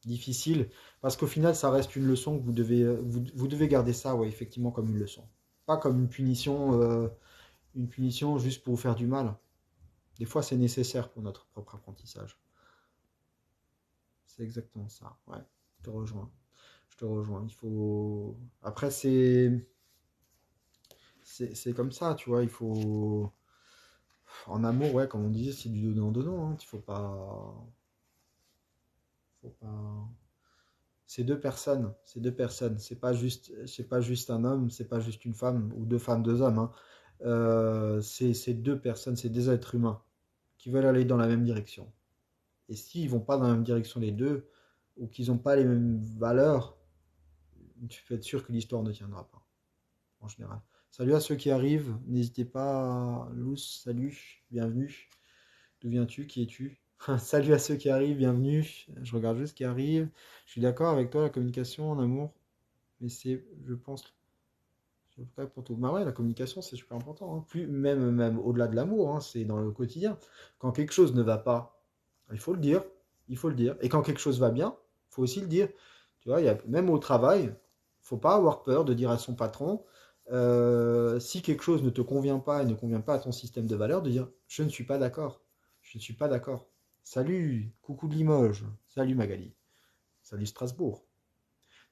A: difficile, parce qu'au final, ça reste une leçon que vous devez garder ça, ouais, effectivement, comme une leçon. Pas comme une punition juste pour vous faire du mal. Des fois, c'est nécessaire pour notre propre apprentissage. C'est exactement ça, ouais. Je te rejoins. Je te rejoins. Il faut. Après, c'est comme ça, tu vois. Il faut. En amour, ouais, comme on disait, c'est du donnant-donnant. Hein. Il faut pas. Faut pas. C'est deux personnes. C'est deux personnes. C'est pas juste un homme, c'est pas juste une femme, ou deux femmes, deux hommes. Hein. C'est deux personnes, c'est des êtres humains qui veulent aller dans la même direction. Et s'ils vont pas dans la même direction les deux, ou qu'ils n'ont pas les mêmes valeurs, tu peux être sûr que l'histoire ne tiendra pas. En général. Salut à ceux qui arrivent, n'hésitez pas, Lous, salut, bienvenue. D'où viens-tu? Qui es-tu? Salut à ceux qui arrivent, bienvenue. Je regarde juste qui arrive. Je suis d'accord avec toi, la communication en amour, mais c'est, je pense, c'est vrai pour tout. Bah ouais, la communication, c'est super important. Hein. Plus, même au-delà de l'amour, hein, c'est dans le quotidien. Quand quelque chose ne va pas, il faut le dire. Il faut le dire. Et quand quelque chose va bien, il faut aussi le dire. Tu vois, même au travail, il ne faut pas avoir peur de dire à son patron, si quelque chose ne te convient pas et ne convient pas à ton système de valeurs, de dire je ne suis pas d'accord. Je ne suis pas d'accord. Salut, coucou de Limoges. Salut Magali. Salut Strasbourg.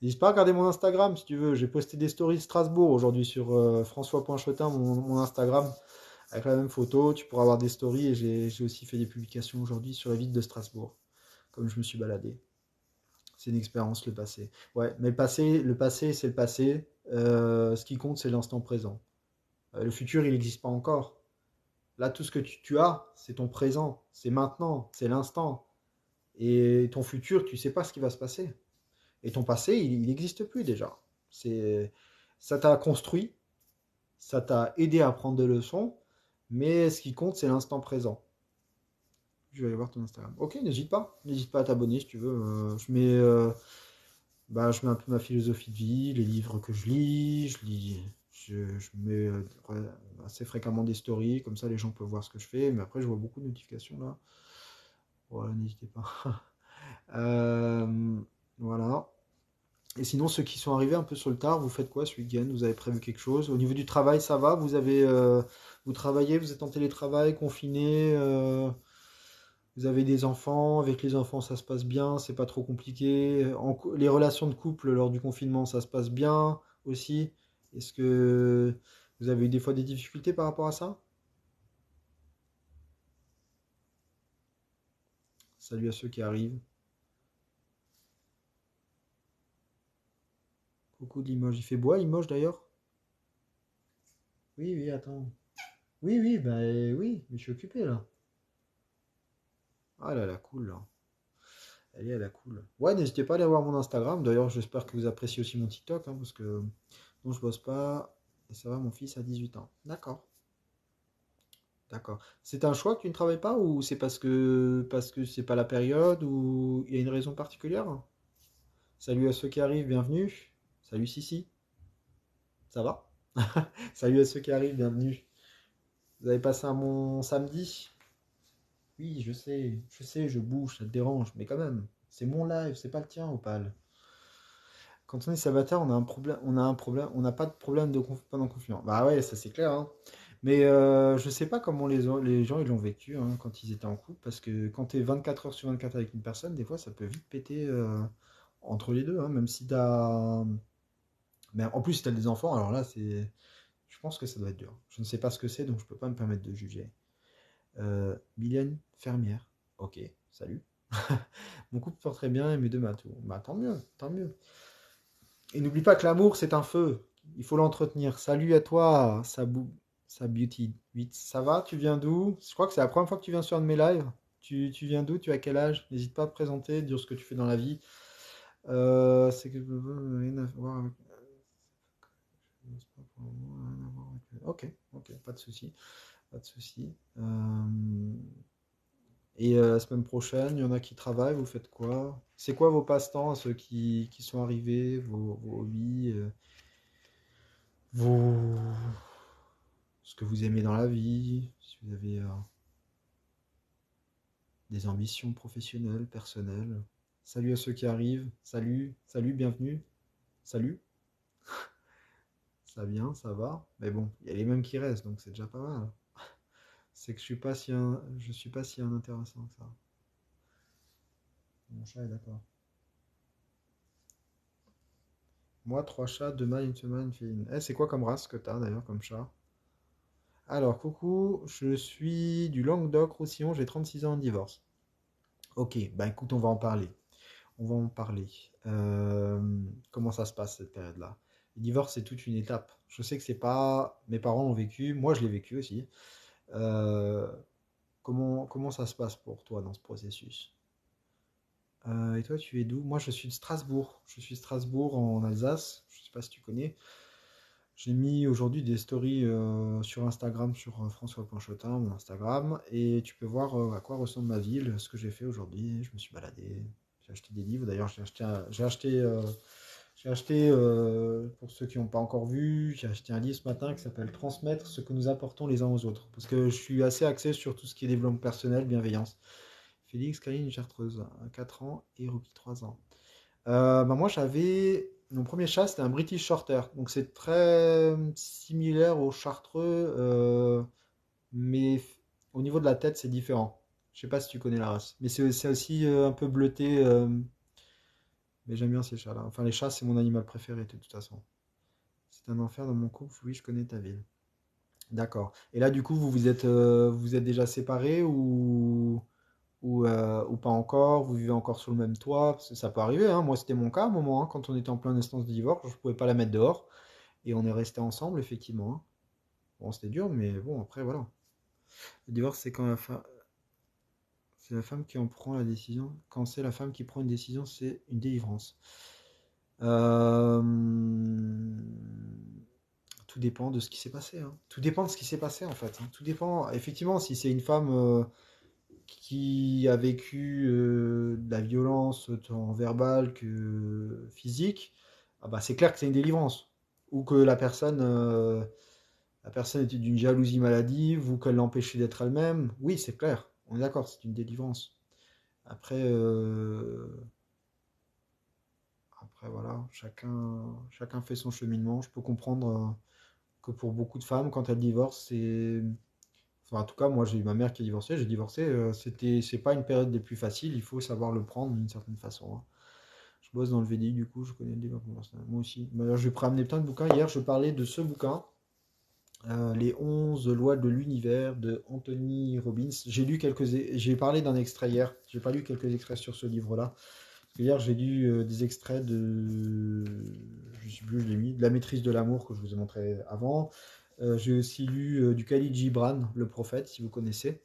A: N'hésite pas à regarder mon Instagram si tu veux. J'ai posté des stories de Strasbourg aujourd'hui sur François.Chetin, mon Instagram, avec la même photo. Tu pourras avoir des stories et j'ai aussi fait des publications aujourd'hui sur la ville de Strasbourg, comme je me suis baladé. C'est une expérience, le passé. Ouais, mais le passé, c'est le passé. Ce qui compte, c'est l'instant présent. Le futur, il n'existe pas encore. Là, tout ce que tu as, c'est ton présent, c'est maintenant, c'est l'instant. Et ton futur, tu ne sais pas ce qui va se passer. Et ton passé, il n'existe plus déjà. C'est, ça t'a construit, ça t'a aidé à prendre des leçons, mais ce qui compte, c'est l'instant présent. Je vais aller voir ton Instagram. Ok, n'hésite pas à t'abonner si tu veux. Je mets un peu ma philosophie de vie, les livres que je lis, Je mets assez fréquemment des stories, comme ça les gens peuvent voir ce que je fais. Mais après, je vois beaucoup de notifications là. Voilà, n'hésitez pas. Euh, voilà. Et sinon, ceux qui sont arrivés un peu sur le tard, vous faites quoi ce week-end? Vous avez prévu quelque chose? Au niveau du travail, ça va? Vous travaillez, vous êtes en télétravail, confiné, vous avez des enfants, avec les enfants ça se passe bien, c'est pas trop compliqué. Les relations de couple lors du confinement, ça se passe bien aussi. Est-ce que vous avez eu des fois des difficultés par rapport à ça? Salut à ceux qui arrivent. Coucou de Limoges. Il fait beau à Limoges d'ailleurs? Oui, oui, attends. Oui, oui, bah oui, mais je suis occupé là. Ah là là, cool là. Elle est à la cool. Ouais, n'hésitez pas à aller voir mon Instagram. D'ailleurs, j'espère que vous appréciez aussi mon TikTok, hein, parce que non, je bosse pas. Et ça va, mon fils a 18 ans. D'accord, d'accord. C'est un choix que tu ne travailles pas ou c'est parce que c'est pas la période ou il y a une raison particulière? Salut à ceux qui arrivent, bienvenue. Salut Sissi, ça va? Salut à ceux qui arrivent, bienvenue. Vous avez passé un bon samedi? Oui, je sais, je bouge, ça te dérange, mais quand même, c'est mon live, c'est pas le tien, Opal. Quand on est célibataire, on n'a pas de problème pendant le confinement. Bah ouais, ça c'est clair, hein. Mais je sais pas comment les gens ils l'ont vécu hein, quand ils étaient en couple, parce que quand tu es 24 heures sur 24 avec une personne, des fois ça peut vite péter entre les deux, hein, même si t'as. Mais en plus, si t'as des enfants, alors là, je pense que ça doit être dur. Je ne sais pas ce que c'est, donc je peux pas me permettre de juger. Mylène, fermière. Ok, salut. Mon couple porte très bien et mes deux matous. Bah tant mieux, tant mieux. Et n'oublie pas que l'amour, c'est un feu. Il faut l'entretenir. Salut à toi, sa beauty 8. Ça va? Tu viens d'où? Je crois que c'est la première fois que tu viens sur un de mes lives. Tu viens d'où? Tu as quel âge? N'hésite pas à te présenter, dire ce que tu fais dans la vie. C'est que rien à voir avec. Ok, ok, pas de souci, pas de souci. Et la semaine prochaine, il y en a qui travaillent, vous faites quoi? C'est quoi vos passe-temps, ceux qui sont arrivés, vos hobbies, vos, ce que vous aimez dans la vie, si vous avez des ambitions professionnelles, personnelles. Salut à ceux qui arrivent, salut, salut, bienvenue, salut, ça vient, ça va. Mais bon, il y a les mêmes qui restent, donc c'est déjà pas mal. C'est que je suis pas si intéressant que ça. Mon chat est d'accord. Moi, trois chats, deux mâles, une femelle, une féline. Eh, c'est quoi comme race que t'as d'ailleurs comme chat? Alors, coucou, je suis du Languedoc-Roussillon, j'ai 36 ans en divorce. Ok, bah écoute, on va en parler. On va en parler. Comment ça se passe cette période-là? Le divorce, c'est toute une étape. Je sais que c'est pas. Mes parents l'ont vécu, moi je l'ai vécu aussi. Euh, comment ça se passe pour toi dans ce processus? Et toi, tu es d'où? Moi, je suis de Strasbourg. Je suis de Strasbourg en Alsace. Je sais pas si tu connais. J'ai mis aujourd'hui des stories sur Instagram, sur François Panchotin, mon Instagram, et tu peux voir à quoi ressemble ma ville, ce que j'ai fait aujourd'hui. Je me suis baladé, j'ai acheté des livres. D'ailleurs, j'ai acheté pour ceux qui n'ont pas encore vu, j'ai acheté un livre ce matin qui s'appelle Transmettre ce que nous apportons les uns aux autres. Parce que je suis assez axé sur tout ce qui est développement personnel, bienveillance. Félix, Kaline, Chartreuse, 4 ans, et Ruki, 3 ans. Bah moi, j'avais. Mon premier chat, c'était un British Shorter. Donc, c'est très similaire au chartreux, mais au niveau de la tête, c'est différent. Je sais pas si tu connais la race. Mais c'est aussi un peu bleuté. Mais j'aime bien ces chats-là. Enfin, les chats, c'est mon animal préféré, de toute façon. C'est un enfer dans mon couple. Oui, je connais ta ville. D'accord. Et là, du coup, vous êtes déjà séparés ou pas encore, vous vivez encore sur le même toit, parce que ça peut arriver, hein. Moi, c'était mon cas à un moment, hein, quand on était en pleine instance de divorce, je ne pouvais pas la mettre dehors, et on est resté ensemble, effectivement, hein. Bon, c'était dur, mais bon, après, voilà. Le divorce, c'est la femme qui en prend la décision. Quand c'est la femme qui prend une décision, c'est une délivrance. Euh, Tout dépend de ce qui s'est passé, hein. Tout dépend de ce qui s'est passé, en fait, hein. Tout dépend, effectivement, si c'est une femme qui a vécu de la violence tant verbale que physique, ah bah c'est clair que c'est une délivrance. ou que la personne était d'une jalousie maladive, ou qu'elle l'empêchait d'être elle-même. Oui, c'est clair, on est d'accord, c'est une délivrance. Après, après voilà, chacun fait son cheminement. Je peux comprendre que pour beaucoup de femmes, quand elles divorcent, c'est... Enfin, en tout cas, moi, j'ai eu ma mère qui a divorcé, j'ai divorcé. C'est pas une période des plus faciles, il faut savoir le prendre d'une certaine façon, hein. Je bosse dans le VDI, du coup, je connais le développement personnel. Moi aussi. D'ailleurs, je vais ramener plein de bouquins. Hier, je parlais de ce bouquin, Les 11 lois de l'univers de Anthony Robbins. J'ai parlé d'un extrait hier. J'ai pas lu quelques extraits sur ce livre-là. Parce que hier, j'ai lu des extraits de. Je sais plus, où je l'ai mis. De La maîtrise de l'amour que je vous ai montré avant. J'ai aussi lu du Khalil Gibran, Le Prophète, si vous connaissez,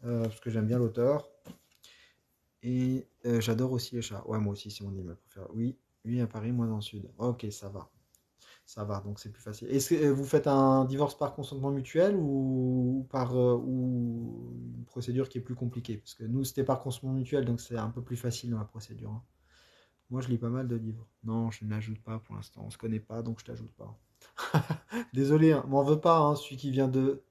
A: parce que j'aime bien l'auteur. Et j'adore aussi les chats. Ouais, moi aussi, c'est mon animal préféré. Oui, lui à Paris, moi dans le sud. Ok, ça va. Ça va, donc c'est plus facile. Est-ce que vous faites un divorce par consentement mutuel ou par ou une procédure qui est plus compliquée? Parce que nous, c'était par consentement mutuel, donc c'est un peu plus facile dans la procédure, hein. Moi, je lis pas mal de livres. Non, je n'ajoute pas pour l'instant. On se connaît pas, donc je t'ajoute pas. Désolé, hein, m'en veux pas, hein, celui qui vient de.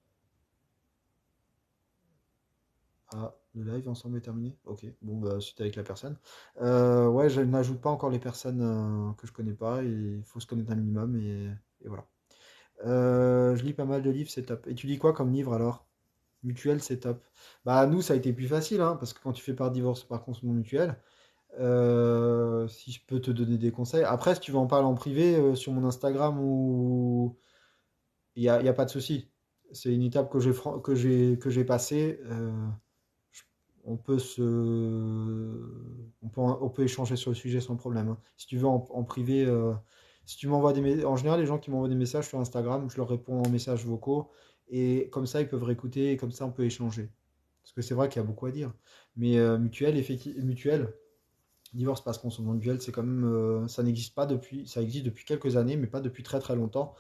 A: Ah, le live ensemble est terminé? Ok, bon, bah, c'était avec la personne. Ouais, je n'ajoute pas encore les personnes que je connais pas. Et il faut se connaître un minimum et voilà. Je lis pas mal de livres, c'est top. Et tu lis quoi comme livre alors? Mutuel, c'est top. Bah, nous, ça a été plus facile, hein, parce que quand tu fais par divorce, par consentement mutuel, si je peux te donner des conseils. Après, si tu veux en parler en privé sur mon Instagram ou il y a pas de souci. C'est une étape que j'ai passée. Je- on peut on peut échanger sur le sujet sans problème, hein. Si tu veux en privé, si tu m'envoies en général, les gens qui m'envoient des messages sur Instagram, je leur réponds en messages vocaux et comme ça, ils peuvent réécouter et comme ça, on peut échanger. Parce que c'est vrai qu'il y a beaucoup à dire. Mais mutuel, divorce passe consentement mutuel, c'est quand même, ça n'existe pas depuis, ça existe depuis quelques années, mais pas depuis très très longtemps.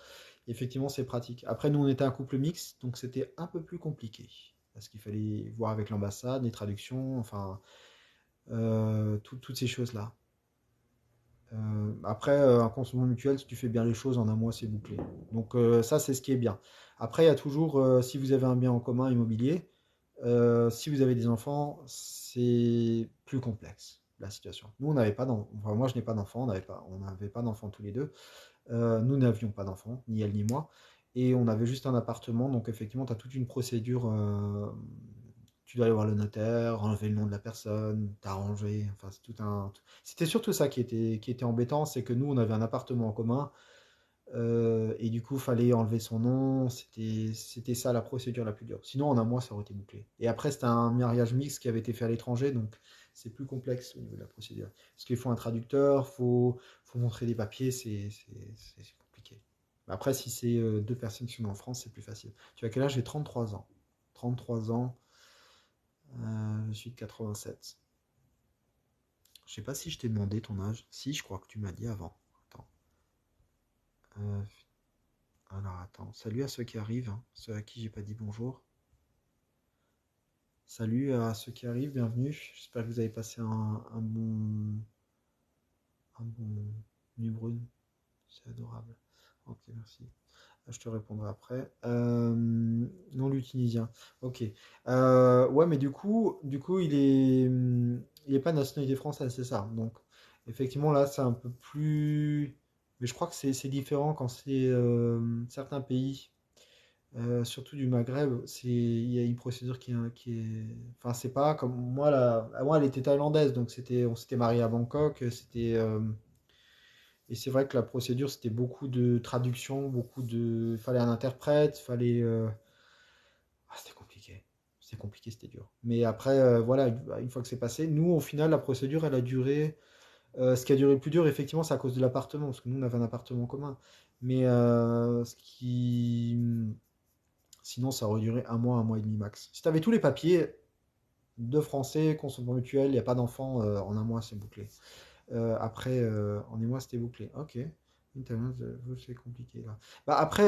A: Effectivement, c'est pratique. Après, nous, on était un couple mixte, donc c'était un peu plus compliqué. Parce qu'il fallait voir avec l'ambassade, les traductions, enfin, toutes ces choses-là. Après, un consentement mutuel, si tu fais bien les choses, en un mois, c'est bouclé. Donc ça, c'est ce qui est bien. Après, il y a toujours, si vous avez un bien en commun immobilier, si vous avez des enfants, c'est plus complexe, la situation. Nous, on n'avait pas d'enfants. Enfin, moi, je n'ai pas d'enfants, on n'avait pas d'enfants tous les deux. Nous n'avions pas d'enfants, ni elle ni moi, et on avait juste un appartement, donc effectivement, tu as toute une procédure. Tu dois aller voir le notaire, enlever le nom de la personne, t'arranger, enfin, c'est tout un. C'était surtout ça qui était embêtant, c'est que nous, on avait un appartement en commun, et du coup, fallait enlever son nom, c'était ça la procédure la plus dure. Sinon, en un mois, ça aurait été bouclé. Et après, c'était un mariage mixte qui avait été fait à l'étranger, donc c'est plus complexe au niveau de la procédure. Parce qu'il faut un traducteur, faut montrer des papiers, c'est compliqué. Après, si c'est deux personnes qui sont en France, c'est plus facile. Tu as quel âge? J'ai 33 ans. 33 ans, je suis de 87. Je sais pas si je t'ai demandé ton âge. Si, je crois que tu m'as dit avant. Attends. Euh, alors attends. Salut à ceux qui arrivent, hein, ceux à qui j'ai pas dit bonjour. Salut à ceux qui arrivent, bienvenue. J'espère que vous avez passé un bon nuit brune. C'est adorable. Ok, merci. Je te répondrai après. Non, le tunisien. Ok. Ouais, mais du coup, il est pas de nationalité française, c'est ça. Donc, effectivement, là, c'est un peu plus. Mais je crois que c'est différent quand c'est certains pays, surtout du Maghreb. Il y a une procédure qui est. Enfin, c'est pas comme moi, là. Moi, elle était thaïlandaise, donc on s'était marié à Bangkok. Et c'est vrai que la procédure, c'était beaucoup de traduction, il fallait un interprète, c'était compliqué. C'était compliqué, c'était dur. Mais après, voilà, une fois que c'est passé, nous, au final, la procédure, elle a duré. Ce qui a duré le plus dur, effectivement, c'est à cause de l'appartement, parce que nous, on avait un appartement commun. Mais sinon, ça aurait duré un mois et demi max. Si tu avais tous les papiers, de français, consentement mutuel, il n'y a pas d'enfant, en un mois, c'est bouclé. Après, en émoi, c'était bouclé. Ok. Internet, c'est compliqué là. Bah, après,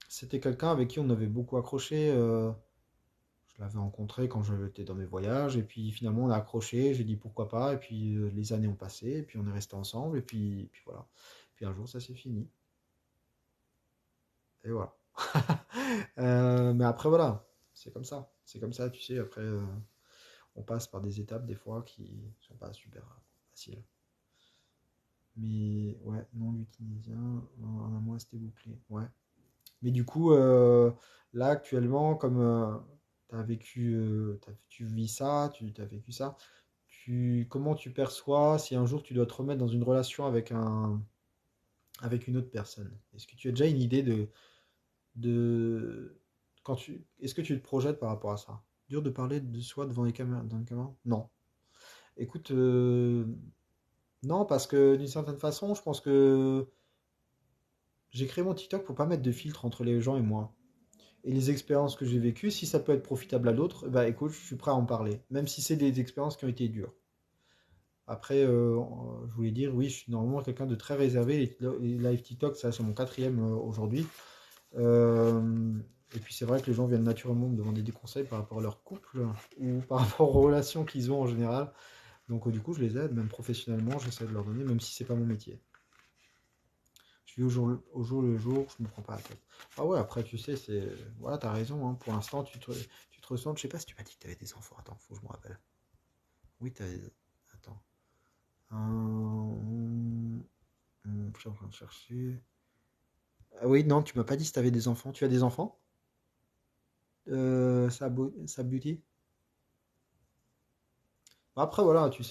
A: c'était quelqu'un avec qui on avait beaucoup accroché. Je l'avais rencontré quand j'étais dans mes voyages. Et puis finalement, on a accroché. J'ai dit pourquoi pas. Et puis les années ont passé. Et puis on est resté ensemble. Et puis voilà. puis un jour ça c'est fini. Et voilà. Mais après voilà, c'est comme ça, tu sais, après on passe par des étapes des fois qui sont pas super faciles. Mais ouais, non du tunisien, en un mois c'était bouclé, ouais. Mais du coup, là actuellement, comme tu vis ça, tu as vécu ça, comment tu perçois si un jour tu dois te remettre dans une relation avec une autre personne? Est-ce que tu as déjà une idée de est-ce que tu te projettes par rapport à ça? Dur de parler de soi devant les caméras, dans les caméras? Non. Écoute, non, parce que d'une certaine façon, je pense que j'ai créé mon TikTok pour pas mettre de filtre entre les gens et moi. Et les expériences que j'ai vécues, si ça peut être profitable à d'autres, bah écoute, je suis prêt à en parler, même si c'est des expériences qui ont été dures. Après, je voulais dire, oui, je suis normalement quelqu'un de très réservé. Et live TikTok, ça, c'est mon quatrième aujourd'hui. Euh, et puis c'est vrai que les gens viennent naturellement me demander des conseils par rapport à leur couple ou par rapport aux relations qu'ils ont en général. Donc du coup, je les aide, même professionnellement, j'essaie de leur donner, même si c'est pas mon métier. Je vis au jour le jour, je me prends pas la tête. Ah ouais, après, tu sais, c'est. Voilà, t'as raison, hein. Pour l'instant, tu te ressens. Je sais pas si tu m'as dit que t'avais des enfants. Attends, faut que je me rappelle. Oui, t'as. Attends. Je suis en train de chercher. Ah oui, non, tu m'as pas dit si t'avais des enfants. Tu as des enfants? Sa Beauty? Bah, après, voilà, tu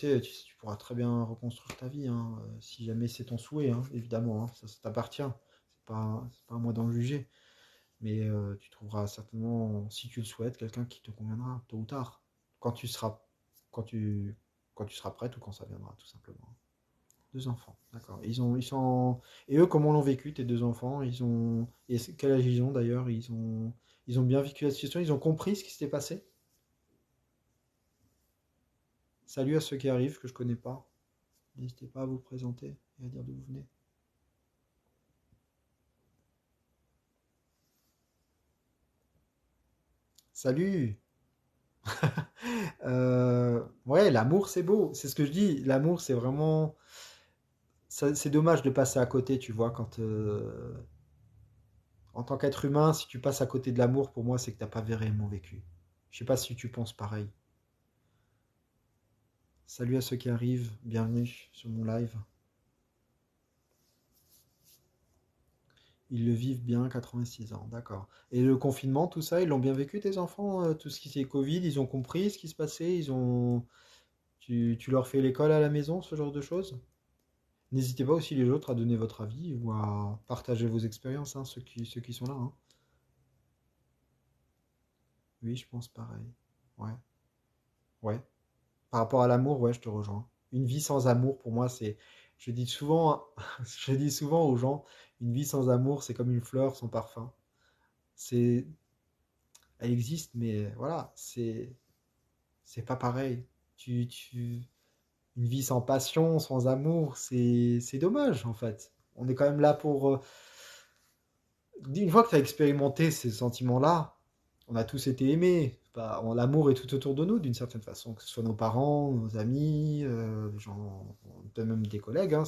A: pourras très bien reconstruire ta vie, hein, si jamais c'est ton souhait, hein, évidemment, hein, ça t'appartient. C'est pas à moi d'en juger. Mais tu trouveras certainement, si tu le souhaites, quelqu'un qui te conviendra, tôt ou tard. Quand tu seras, quand tu, quand tu seras prête ou quand ça viendra, tout simplement. Deux enfants, d'accord. Et eux, comment l'ont vécu, tes deux enfants? Quel âge ils ont d'ailleurs? Ils ont bien vécu la situation, ils ont compris ce qui s'était passé? Salut à ceux qui arrivent, que je connais pas. N'hésitez pas à vous présenter et à dire d'où vous venez. Salut! Ouais, l'amour c'est beau, c'est ce que je dis. L'amour c'est vraiment. C'est dommage de passer à côté, tu vois, en tant qu'être humain, si tu passes à côté de l'amour, pour moi, c'est que t'as pas réellement vécu. Je sais pas si tu penses pareil. Salut à ceux qui arrivent, bienvenue sur mon live. Ils le vivent bien, 86 ans, d'accord. Et le confinement, tout ça, ils l'ont bien vécu, tes enfants, tout ce qui c'est Covid, ils ont compris ce qui se passait, tu leur fais l'école à la maison, ce genre de choses? N'hésitez pas aussi les autres à donner votre avis ou à partager vos expériences, hein, ceux qui sont là, hein. Oui, je pense pareil. Ouais, ouais. Par rapport à l'amour, ouais, je te rejoins. Une vie sans amour, pour moi, je dis souvent, je dis souvent aux gens, une vie sans amour, c'est comme une fleur sans parfum. C'est, Elle existe, mais voilà, c'est pas pareil. Une vie sans passion, sans amour, c'est dommage, en fait. On est quand même là pour, une fois que tu as expérimenté ces sentiments-là, on a tous été aimés. Bah, l'amour est tout autour de nous, d'une certaine façon, que ce soit nos parents, nos amis, peut-être même des collègues, hein,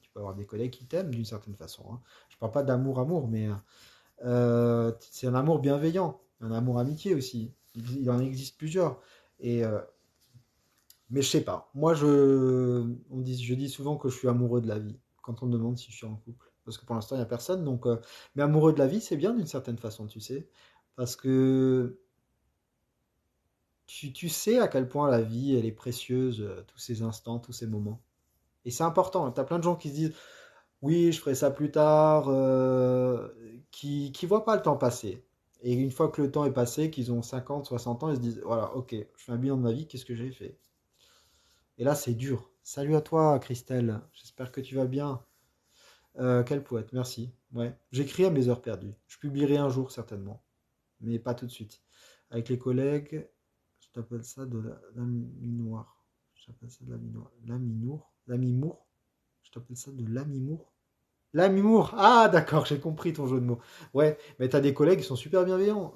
A: tu peux avoir des collègues qui t'aiment d'une certaine façon, hein. Je parle pas d'amour, amour, mais c'est un amour bienveillant, un amour amitié aussi. Il en existe plusieurs. Et, mais je sais pas. Je dis souvent que je suis amoureux de la vie quand on me demande si je suis en couple. Parce que pour l'instant, il n'y a personne. Mais amoureux de la vie, c'est bien d'une certaine façon, tu sais. Parce que tu sais à quel point la vie, elle est précieuse, tous ces instants, tous ces moments. Et c'est important. Tu as plein de gens qui se disent, oui, je ferai ça plus tard, qui voient pas le temps passer. Et une fois que le temps est passé, qu'ils ont 50, 60 ans, ils se disent, voilà, ok, je fais un bilan de ma vie, qu'est-ce que j'ai fait? Et là, c'est dur. Salut à toi, Christelle. J'espère que tu vas bien. Quel poète, merci. Ouais, j'écris à mes heures perdues. Je publierai un jour certainement, mais pas tout de suite. Avec les collègues, je t'appelle ça de la minoire. Je t'appelle ça de la minoire. La mimour. Je t'appelle ça de la mimour. La mimour. Ah, d'accord, j'ai compris ton jeu de mots. Ouais, mais t'as des collègues qui sont super bienveillants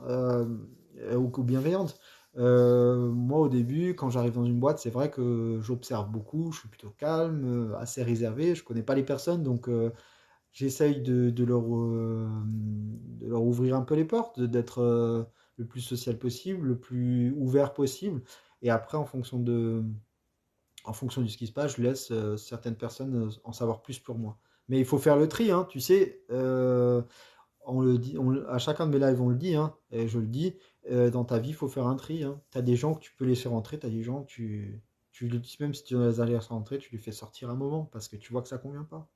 A: ou bienveillantes. Moi, au début, quand j'arrive dans une boîte, c'est vrai que j'observe beaucoup, je suis plutôt calme, assez réservé, je connais pas les personnes, donc J'essaye de leur ouvrir un peu les portes, d'être le plus social possible, le plus ouvert possible. Et après, en fonction de ce qui se passe, je laisse certaines personnes en savoir plus pour moi. Mais il faut faire le tri, hein, tu sais. On le dit, à chacun de mes lives, on le dit, hein, et je le dis, dans ta vie, il faut faire un tri. Hein. Tu as des gens que tu peux laisser rentrer, tu as des gens que tu le dis, même si tu les laisses rentrer, tu les fais sortir un moment parce que tu vois que ça convient pas.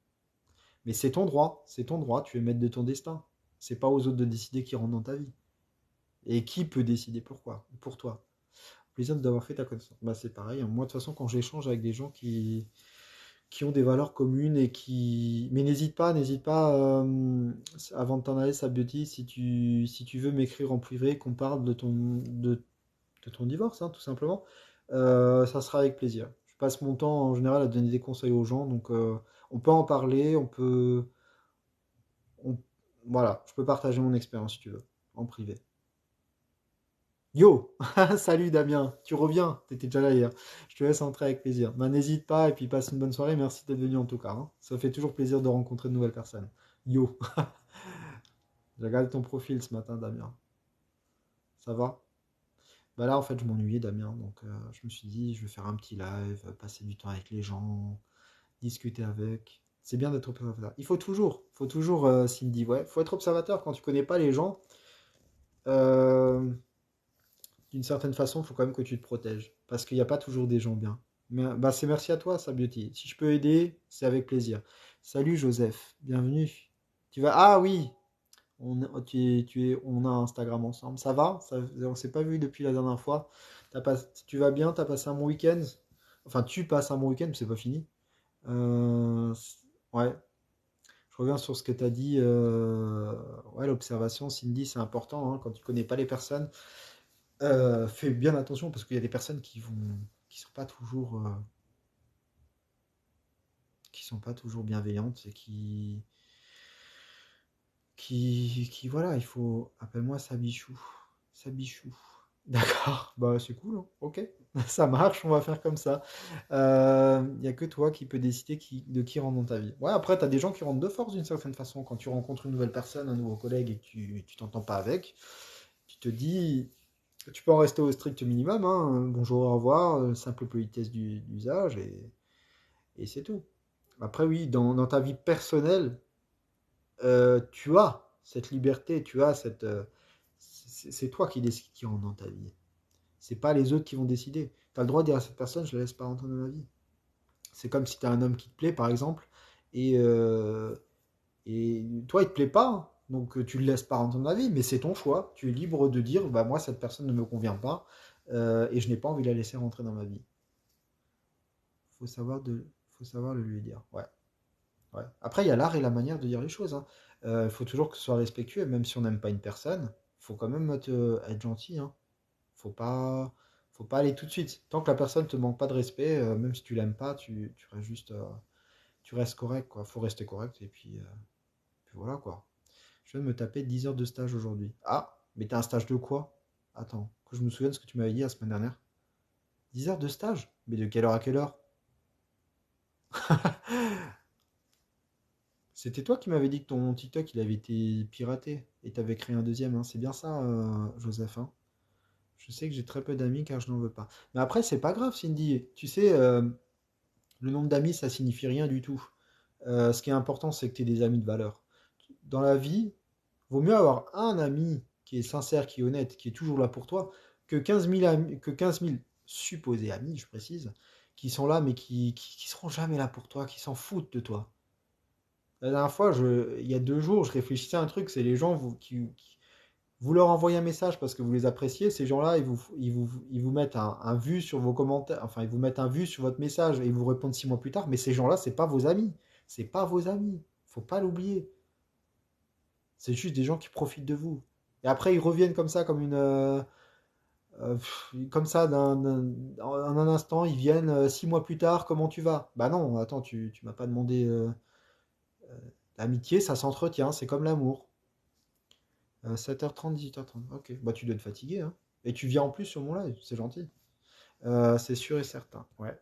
A: Mais c'est ton droit, tu es maître de ton destin. C'est pas aux autres de décider qui rentre dans ta vie. Et qui peut décider pourquoi, pour toi. Plaisir d'avoir fait ta connaissance. Bah, c'est pareil, hein. Moi, de toute façon, quand j'échange avec des gens qui ont des valeurs communes et qui. Mais n'hésite pas, avant de t'en aller, Sabioti, si tu veux m'écrire en privé, qu'on parle de ton divorce, hein, tout simplement, ça sera avec plaisir. Je passe mon temps en général à donner des conseils aux gens, donc on peut en parler, on- voilà, je peux partager mon expérience si tu veux, en privé. Yo! Salut Damien, tu reviens, t'étais déjà là hier. Je te laisse entrer avec plaisir. Bah, n'hésite pas et puis passe une bonne soirée, merci d'être venu en tout cas, hein. Ça fait toujours plaisir de rencontrer de nouvelles personnes. Yo! J'ai regardé ton profil ce matin, Damien. Ça va? Bah là, en fait, je m'ennuyais, Damien, donc je me suis dit, je vais faire un petit live, passer du temps avec les gens, discuter avec. C'est bien d'être observateur. Faut toujours, Cindy, ouais, faut être observateur quand tu connais pas les gens. euh, D'une certaine façon, il faut quand même que tu te protèges. Parce qu'il n'y a pas toujours des gens bien. Mais bah, c'est merci à toi, Sabioti. Si je peux aider, c'est avec plaisir. Salut Joseph, bienvenue. Tu vas. Ah oui, on a Instagram ensemble. Ça va? On s'est pas vu depuis la dernière fois. Tu vas bien? T'as passé un bon week-end? Enfin, tu passes un bon week-end, c'est pas fini. Ouais, je reviens sur ce que tu as dit. Ouais, l'observation, Cindy, c'est important, hein, quand tu connais pas les personnes. Fais bien attention parce qu'il y a des personnes qui sont pas toujours, bienveillantes et voilà, il faut, appelle-moi Sabichou, Sabichou. D'accord, bah c'est cool, hein. Ok, ça marche, on va faire comme ça. Il n'y a que toi qui peux décider de qui rentre dans ta vie. Ouais, après, tu as des gens qui rentrent de force d'une certaine façon. Quand tu rencontres une nouvelle personne, un nouveau collègue et que tu t'entends pas avec, tu te dis, tu peux en rester au strict minimum, hein. Bonjour, au revoir, simple politesse d'usage et c'est tout. Après, oui, dans ta vie personnelle, tu as cette liberté, tu as cette. C'est toi qui décides qui rentre dans ta vie. C'est pas les autres qui vont décider. Tu as le droit de dire à cette personne, je la laisse pas rentrer dans ma vie. C'est comme si tu as un homme qui te plaît, par exemple, et, euh, et toi, il te plaît pas, hein. Donc tu le laisses pas rentrer dans ta vie, mais c'est ton choix. Tu es libre de dire, bah moi, cette personne ne me convient pas, et je n'ai pas envie de la laisser rentrer dans ma vie. Faut savoir faut savoir le lui dire. Ouais. Ouais. Après, il y a l'art et la manière de dire les choses, hein. Il faut toujours que ce soit respectueux, même si on n'aime pas une personne, faut quand même être gentil, hein. Faut pas, faut pas aller tout de suite. Tant que la personne te manque pas de respect, même si tu l'aimes pas, tu restes juste, tu restes correct, quoi. Faut rester correct et puis voilà, quoi. Je viens de me taper 10 heures de stage aujourd'hui. Ah, mais t'as un stage de quoi? Attends, que je me souvienne de ce que tu m'avais dit la semaine dernière. 10 heures de stage? Mais de quelle heure à quelle heure? C'était toi qui m'avais dit que ton TikTok il avait été piraté et t'avais créé un deuxième, hein. C'est bien ça, Joseph, hein. Je sais que j'ai très peu d'amis car je n'en veux pas. Mais après, c'est pas grave, Cindy. Tu sais, le nombre d'amis, ça signifie rien du tout. Ce qui est important, c'est que tu aies des amis de valeur. Dans la vie, vaut mieux avoir un ami qui est sincère, qui est honnête, qui est toujours là pour toi, que 15 000 amis, que 15 000 supposés amis, je précise, qui sont là mais qui seront jamais là pour toi, qui s'en foutent de toi. La dernière fois, il y a 2 jours, je réfléchissais à un truc, c'est les gens vous leur envoyez un message parce que vous les appréciez, ces gens-là, ils vous mettent un vu sur vos commentaires, enfin, ils vous mettent un vu sur votre message et ils vous répondent 6 mois plus tard, mais ces gens-là, c'est pas vos amis. C'est pas vos amis. Faut pas l'oublier. C'est juste des gens qui profitent de vous. Et après, ils reviennent comme ça, comme ça, en un instant, ils viennent 6 mois plus tard, comment tu vas? Bah non, attends, tu m'as pas demandé l'amitié, ça s'entretient, c'est comme l'amour. 7h30, 18h30. Ok, bah tu dois être fatigué, hein. Et tu viens en plus sur mon live, c'est gentil. C'est sûr et certain, ouais.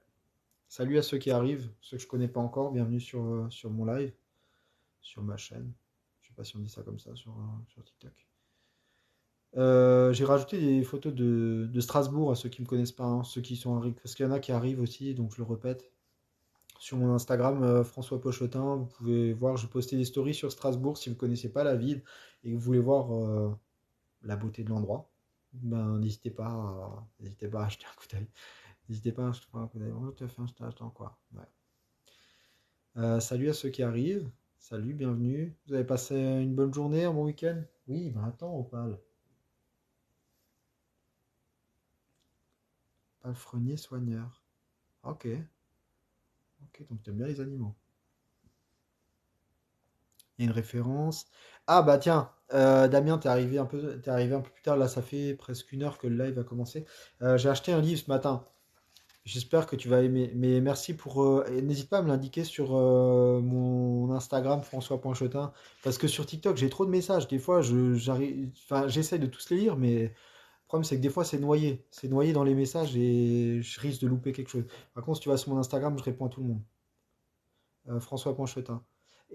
A: Salut à ceux qui arrivent, ceux que je connais pas encore, bienvenue sur mon live. sur ma chaîne. Je sais pas si on dit ça comme ça sur TikTok. J'ai rajouté des photos de Strasbourg à ceux qui me connaissent pas, hein, ceux qui sont arrivés, parce qu'il y en a qui arrivent aussi, donc je le répète. Sur mon Instagram, François Pochotin, vous pouvez voir, je postais des stories sur Strasbourg si vous ne connaissez pas la ville et que vous voulez voir la beauté de l'endroit. Ben, n'hésitez pas à acheter un coup d'œil. N'hésitez pas à acheter un coup d'œil. Bonjour, tu as fait un stage dans quoi? Ouais. Salut à ceux qui arrivent. Salut, bienvenue. Vous avez passé une bonne journée, un bon week-end? Oui, ben attends, on parle. Palefrenier soigneur. Ok, ok, donc t'aimes bien les animaux. Il y a une référence. Ah bah tiens, Damien, t'es arrivé un peu plus tard. Là, ça fait presque une heure que le live a commencé. J'ai acheté un livre ce matin. J'espère que tu vas aimer. Mais merci pour. Et n'hésite pas à me l'indiquer sur mon Instagram François.Chetin. Parce que sur TikTok, j'ai trop de messages. Des fois, enfin, j'essaye de tous les lire, mais le problème, c'est que des fois, c'est noyé. C'est noyé dans les messages et je risque de louper quelque chose. Par contre, si tu vas sur mon Instagram, je réponds à tout le monde. François Panchetin.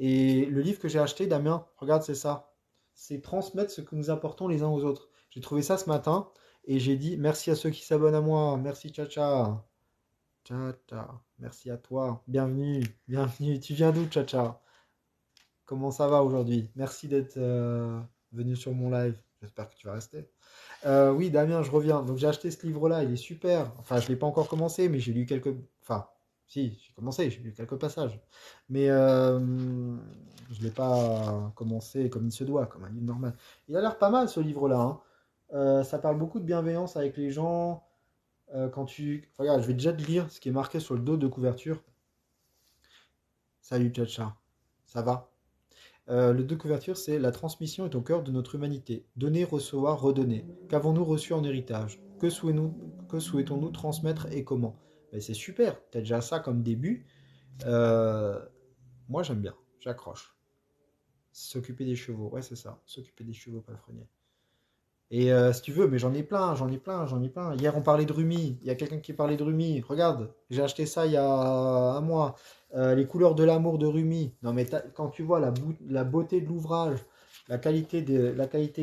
A: Et le livre que j'ai acheté, Damien, regarde, c'est ça. C'est transmettre ce que nous apportons les uns aux autres. J'ai trouvé ça ce matin et j'ai dit merci à ceux qui s'abonnent à moi. Merci, ciao, ciao. Ciao, ciao. Merci à toi. Bienvenue, bienvenue. Tu viens d'où, ciao, ciao? Comment ça va aujourd'hui? Merci d'être venu sur mon live. J'espère que tu vas rester. Oui, Damien, je reviens. Donc j'ai acheté ce livre-là, il est super. Enfin, je ne l'ai pas encore commencé, mais j'ai lu quelques. Enfin, si, j'ai commencé, j'ai lu quelques passages. Mais je ne l'ai pas commencé comme il se doit, comme un livre normal. Il a l'air pas mal ce livre-là, hein. Ça parle beaucoup de bienveillance avec les gens. Quand tu. Regarde, je vais déjà te lire ce qui est marqué sur le dos de couverture. Salut, Tchatcha. Ça va? Le de couverture, c'est la transmission est au cœur de notre humanité. Donner, recevoir, redonner. Qu'avons-nous reçu en héritage? Que souhaitons-nous transmettre et comment? Ben, c'est super, t'as déjà ça comme début. Euh, Moi, j'aime bien, j'accroche. S'occuper des chevaux, ouais, c'est ça. S'occuper des chevaux palefreniers. Et si tu veux, mais j'en ai plein, j'en ai plein, j'en ai plein. Hier, on parlait de Rumi. Il y a quelqu'un qui parlait de Rumi. Regarde, j'ai acheté ça il y a un mois. Les couleurs de l'amour de Rumi. Non, mais quand tu vois la beauté de l'ouvrage, la qualité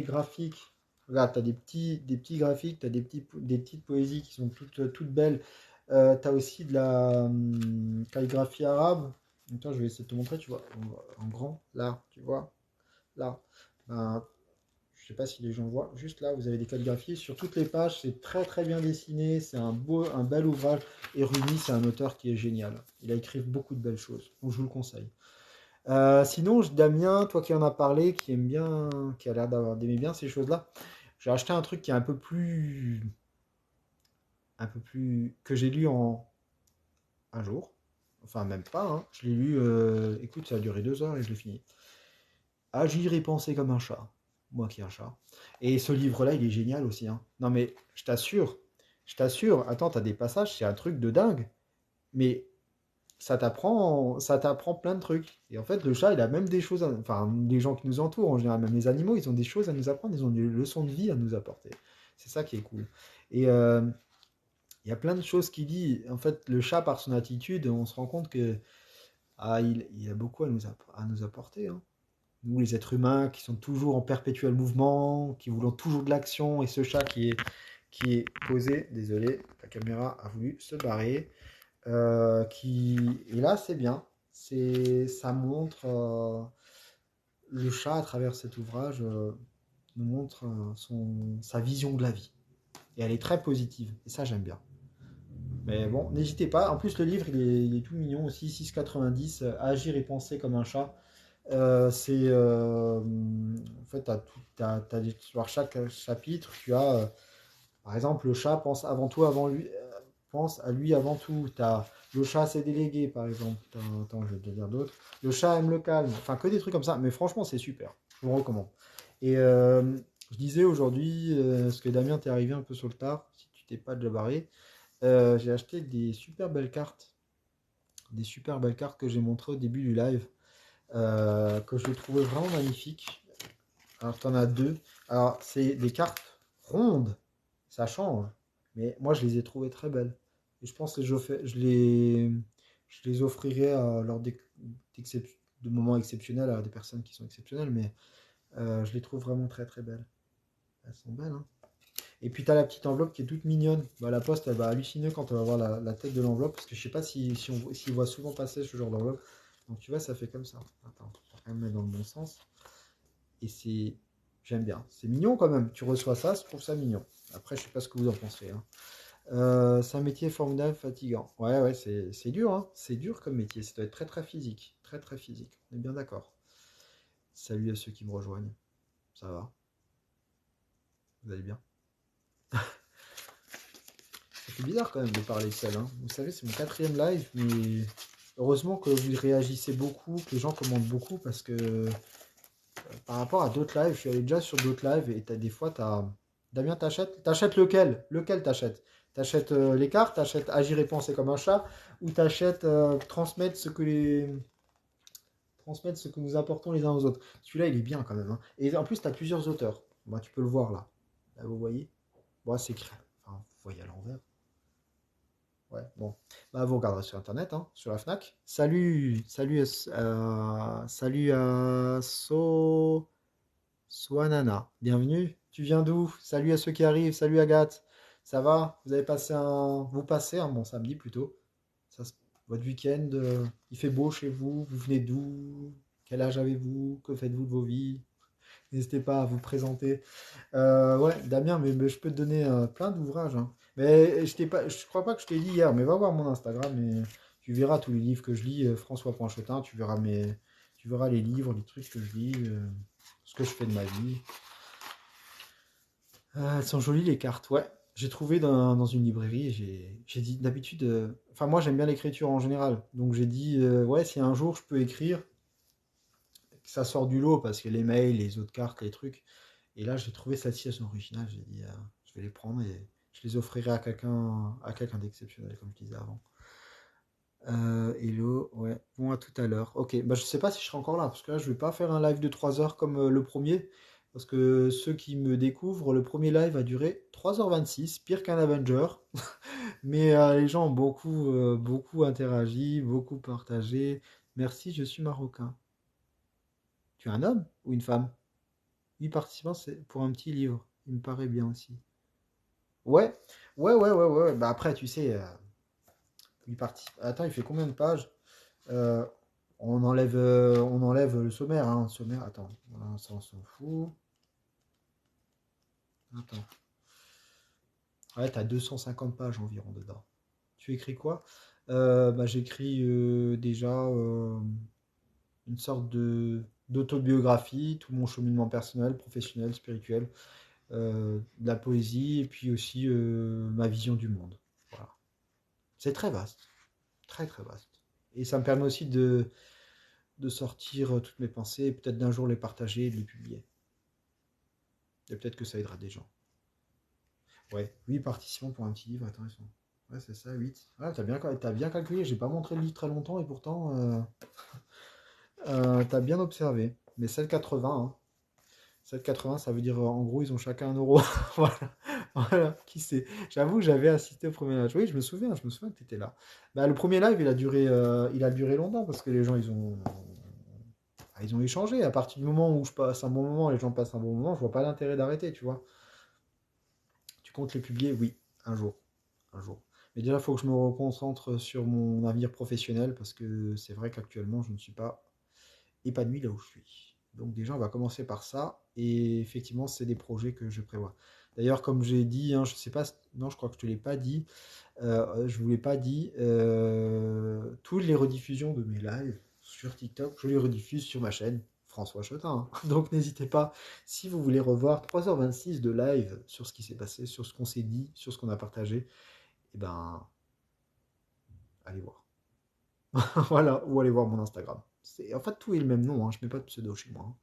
A: graphique. Regarde, tu as des petits graphiques, tu as des petites poésies qui sont toutes belles. Tu as aussi de la calligraphie arabe. Attends, je vais essayer de te montrer, tu vois, en grand, là, tu vois, là. Ben, je sais pas si les gens voient. Juste là, vous avez des calligraphies sur toutes les pages. C'est très très bien dessiné. C'est un bel ouvrage. Et Rumi, c'est un auteur qui est génial. Il a écrit beaucoup de belles choses. Donc je vous le conseille. Sinon, Damien, toi qui en as parlé, qui aime bien, qui a l'air d'aimer bien ces choses-là, j'ai acheté un truc qui est un peu plus que j'ai lu en un jour. Enfin, même pas, hein. Je l'ai lu. Écoute, ça a duré 2 heures et je l'ai fini. Agir et penser comme un chat. Moi qui ai un chat. Et ce livre-là, il est génial aussi, hein. Non mais, je t'assure, attends, t'as des passages, c'est un truc de dingue. Mais ça t'apprend plein de trucs. Et en fait, le chat, il a même des choses, enfin, les gens qui nous entourent, en général, même les animaux, ils ont des choses à nous apprendre, ils ont des leçons de vie à nous apporter. C'est ça qui est cool. Et il y a plein de choses qu'il dit. En fait, le chat, par son attitude, on se rend compte que il a beaucoup à nous apporter, hein. Nous, les êtres humains, qui sont toujours en perpétuel mouvement, qui voulons toujours de l'action, et ce chat qui est posé, désolé, la caméra a voulu se barrer, et là, c'est bien, ça montre, le chat, à travers cet ouvrage, nous montre sa vision de la vie. Et elle est très positive, et ça, j'aime bien. Mais bon, n'hésitez pas. En plus, le livre, il est tout mignon aussi, 6,90, Agir et penser comme un chat. En fait, sur chaque chapitre, tu as, par exemple, le chat pense avant tout, avant lui, pense à lui avant tout. Tu as le chat s'est délégué, par exemple. Attends, je vais te dire d'autres. Le chat aime le calme. Enfin, que des trucs comme ça. Mais franchement, c'est super. Je vous le recommande. Et je disais aujourd'hui, parce que Damien, t'es arrivé un peu sur le tard, si tu t'es pas déjà barré, j'ai acheté des super belles cartes. Des super belles cartes que j'ai montrées au début du live. Que je trouvais vraiment magnifique. Alors, tu en as deux. Alors, c'est des cartes rondes. Ça change. Mais moi, je les ai trouvées très belles. Et je pense que je les offrirai lors de moments exceptionnels à des personnes qui sont exceptionnelles, mais je les trouve vraiment très très belles. Elles sont belles, hein. Et puis tu as la petite enveloppe qui est toute mignonne. Bah, la poste, elle va halluciner quand elle va voir la tête de l'enveloppe, parce que je sais pas s'il voit souvent passer ce genre d'enveloppe. Donc tu vois, ça fait comme ça. Attends, je vais quand même mettre dans le bon sens. Et c'est... J'aime bien. C'est mignon quand même. Tu reçois ça, je trouve ça mignon. Après, je sais pas ce que vous en pensez, hein. C'est un métier formidable, fatigant. Ouais, ouais, c'est dur, hein. C'est dur comme métier. Ça doit être très très physique. Très très physique. On est bien d'accord. Salut à ceux qui me rejoignent. Ça va? Vous allez bien? C'est bizarre quand même de parler seul, hein. Vous savez, c'est mon quatrième live, mais heureusement que vous réagissez beaucoup, que les gens commentent beaucoup, parce que par rapport à d'autres lives, je suis allé déjà sur d'autres lives et des fois, Damien, t'achètes lequel? Lequel t'achètes? T'achètes les cartes, t'achètes Agir et penser comme un chat, ou t'achètes transmettre ce que nous apportons les uns aux autres. Celui-là, il est bien quand même, hein. Et en plus, t'as plusieurs auteurs. Bah, tu peux le voir là. Là, vous voyez? Bon, c'est écrit. Enfin, vous voyez à l'envers. Ouais, bon. Bah, vous regarderez sur internet, hein, sur la Fnac. Salut à Swanana. Bienvenue. Tu viens d'où? Salut à ceux qui arrivent. Salut Agathe. Ça va? Vous passez un bon samedi plutôt. Ça, votre week-end, il fait beau chez vous. Vous venez d'où? Quel âge avez-vous? Que faites-vous de vos vies? N'hésitez pas à vous présenter. Ouais, Damien, mais je peux te donner plein d'ouvrages, hein. Mais je crois pas que je t'ai dit hier, mais va voir mon Instagram et tu verras tous les livres que je lis, François Panchetin, tu verras les livres, les trucs que je lis, ce que je fais de ma vie. Elles sont jolies les cartes, ouais. J'ai trouvé dans une librairie, et j'ai dit d'habitude, enfin moi j'aime bien l'écriture en général, donc j'ai dit, ouais, si un jour je peux écrire, que ça sort du lot, parce que les mails, les autres cartes, les trucs. Et là, j'ai trouvé celle-ci, elles sont originales. J'ai dit, je vais les prendre et je les offrirai à quelqu'un d'exceptionnel, comme je disais avant. Hello, ouais. Bon, à tout à l'heure. Ok, bah je sais pas si je serai encore là, parce que là, je vais pas faire un live de 3 heures comme le premier. Parce que ceux qui me découvrent, le premier live a duré 3h26, pire qu'un Avenger. Mais les gens ont beaucoup interagi, beaucoup partagé. Merci, je suis marocain. Tu es un homme ou une femme? 8 participants, c'est pour un petit livre. Il me paraît bien aussi. Ouais, ouais. Bah après, tu sais, 8 participants. Attends, il fait combien de pages? Euh, on enlève le sommaire, hein. Le sommaire, attends, voilà, ça on s'en fout. Attends. Ouais, t'as 250 pages environ dedans. Tu écris quoi? Bah, j'écris déjà une sorte d'autobiographie, tout mon cheminement personnel, professionnel, spirituel, de la poésie et puis aussi ma vision du monde. Voilà. C'est très vaste, très très vaste. Et ça me permet aussi de sortir toutes mes pensées et peut-être d'un jour les partager et de les publier. Et peut-être que ça aidera des gens. Ouais, 8 participants pour un petit livre, attends, ils sont... Ouais, c'est ça, 8. Ouais, t'as bien calculé, j'ai pas montré le livre très longtemps et pourtant, t'as bien observé. Mais 7,80, hein. 7,80, ça veut dire en gros, ils ont chacun 1 euro. Voilà. Voilà, qui sait. J'avoue, j'avais assisté au premier live. Oui, je me souviens que tu étais là. Bah, le premier live, il a duré longtemps parce que les gens, ils ont échangé. À partir du moment où je passe un bon moment, les gens passent un bon moment, je vois pas l'intérêt d'arrêter, tu vois. Tu comptes les publier? Oui, un jour. Un jour. Mais déjà, il faut que je me reconcentre sur mon avenir professionnel parce que c'est vrai qu'actuellement, je ne suis pas épanoui là où je suis. Donc déjà, on va commencer par ça. Et effectivement, c'est des projets que je prévois. D'ailleurs, comme j'ai dit, hein, je sais pas, non, je crois que je te l'ai pas dit. Je vous l'ai pas dit. Toutes les rediffusions de mes lives sur TikTok, je les rediffuse sur ma chaîne François Chotin, hein. Donc n'hésitez pas, si vous voulez revoir 3h26 de live sur ce qui s'est passé, sur ce qu'on s'est dit, sur ce qu'on a partagé, eh ben, allez voir. Voilà, ou allez voir mon Instagram. En fait, tout est le même nom, hein, je mets pas de pseudo chez moi, hein.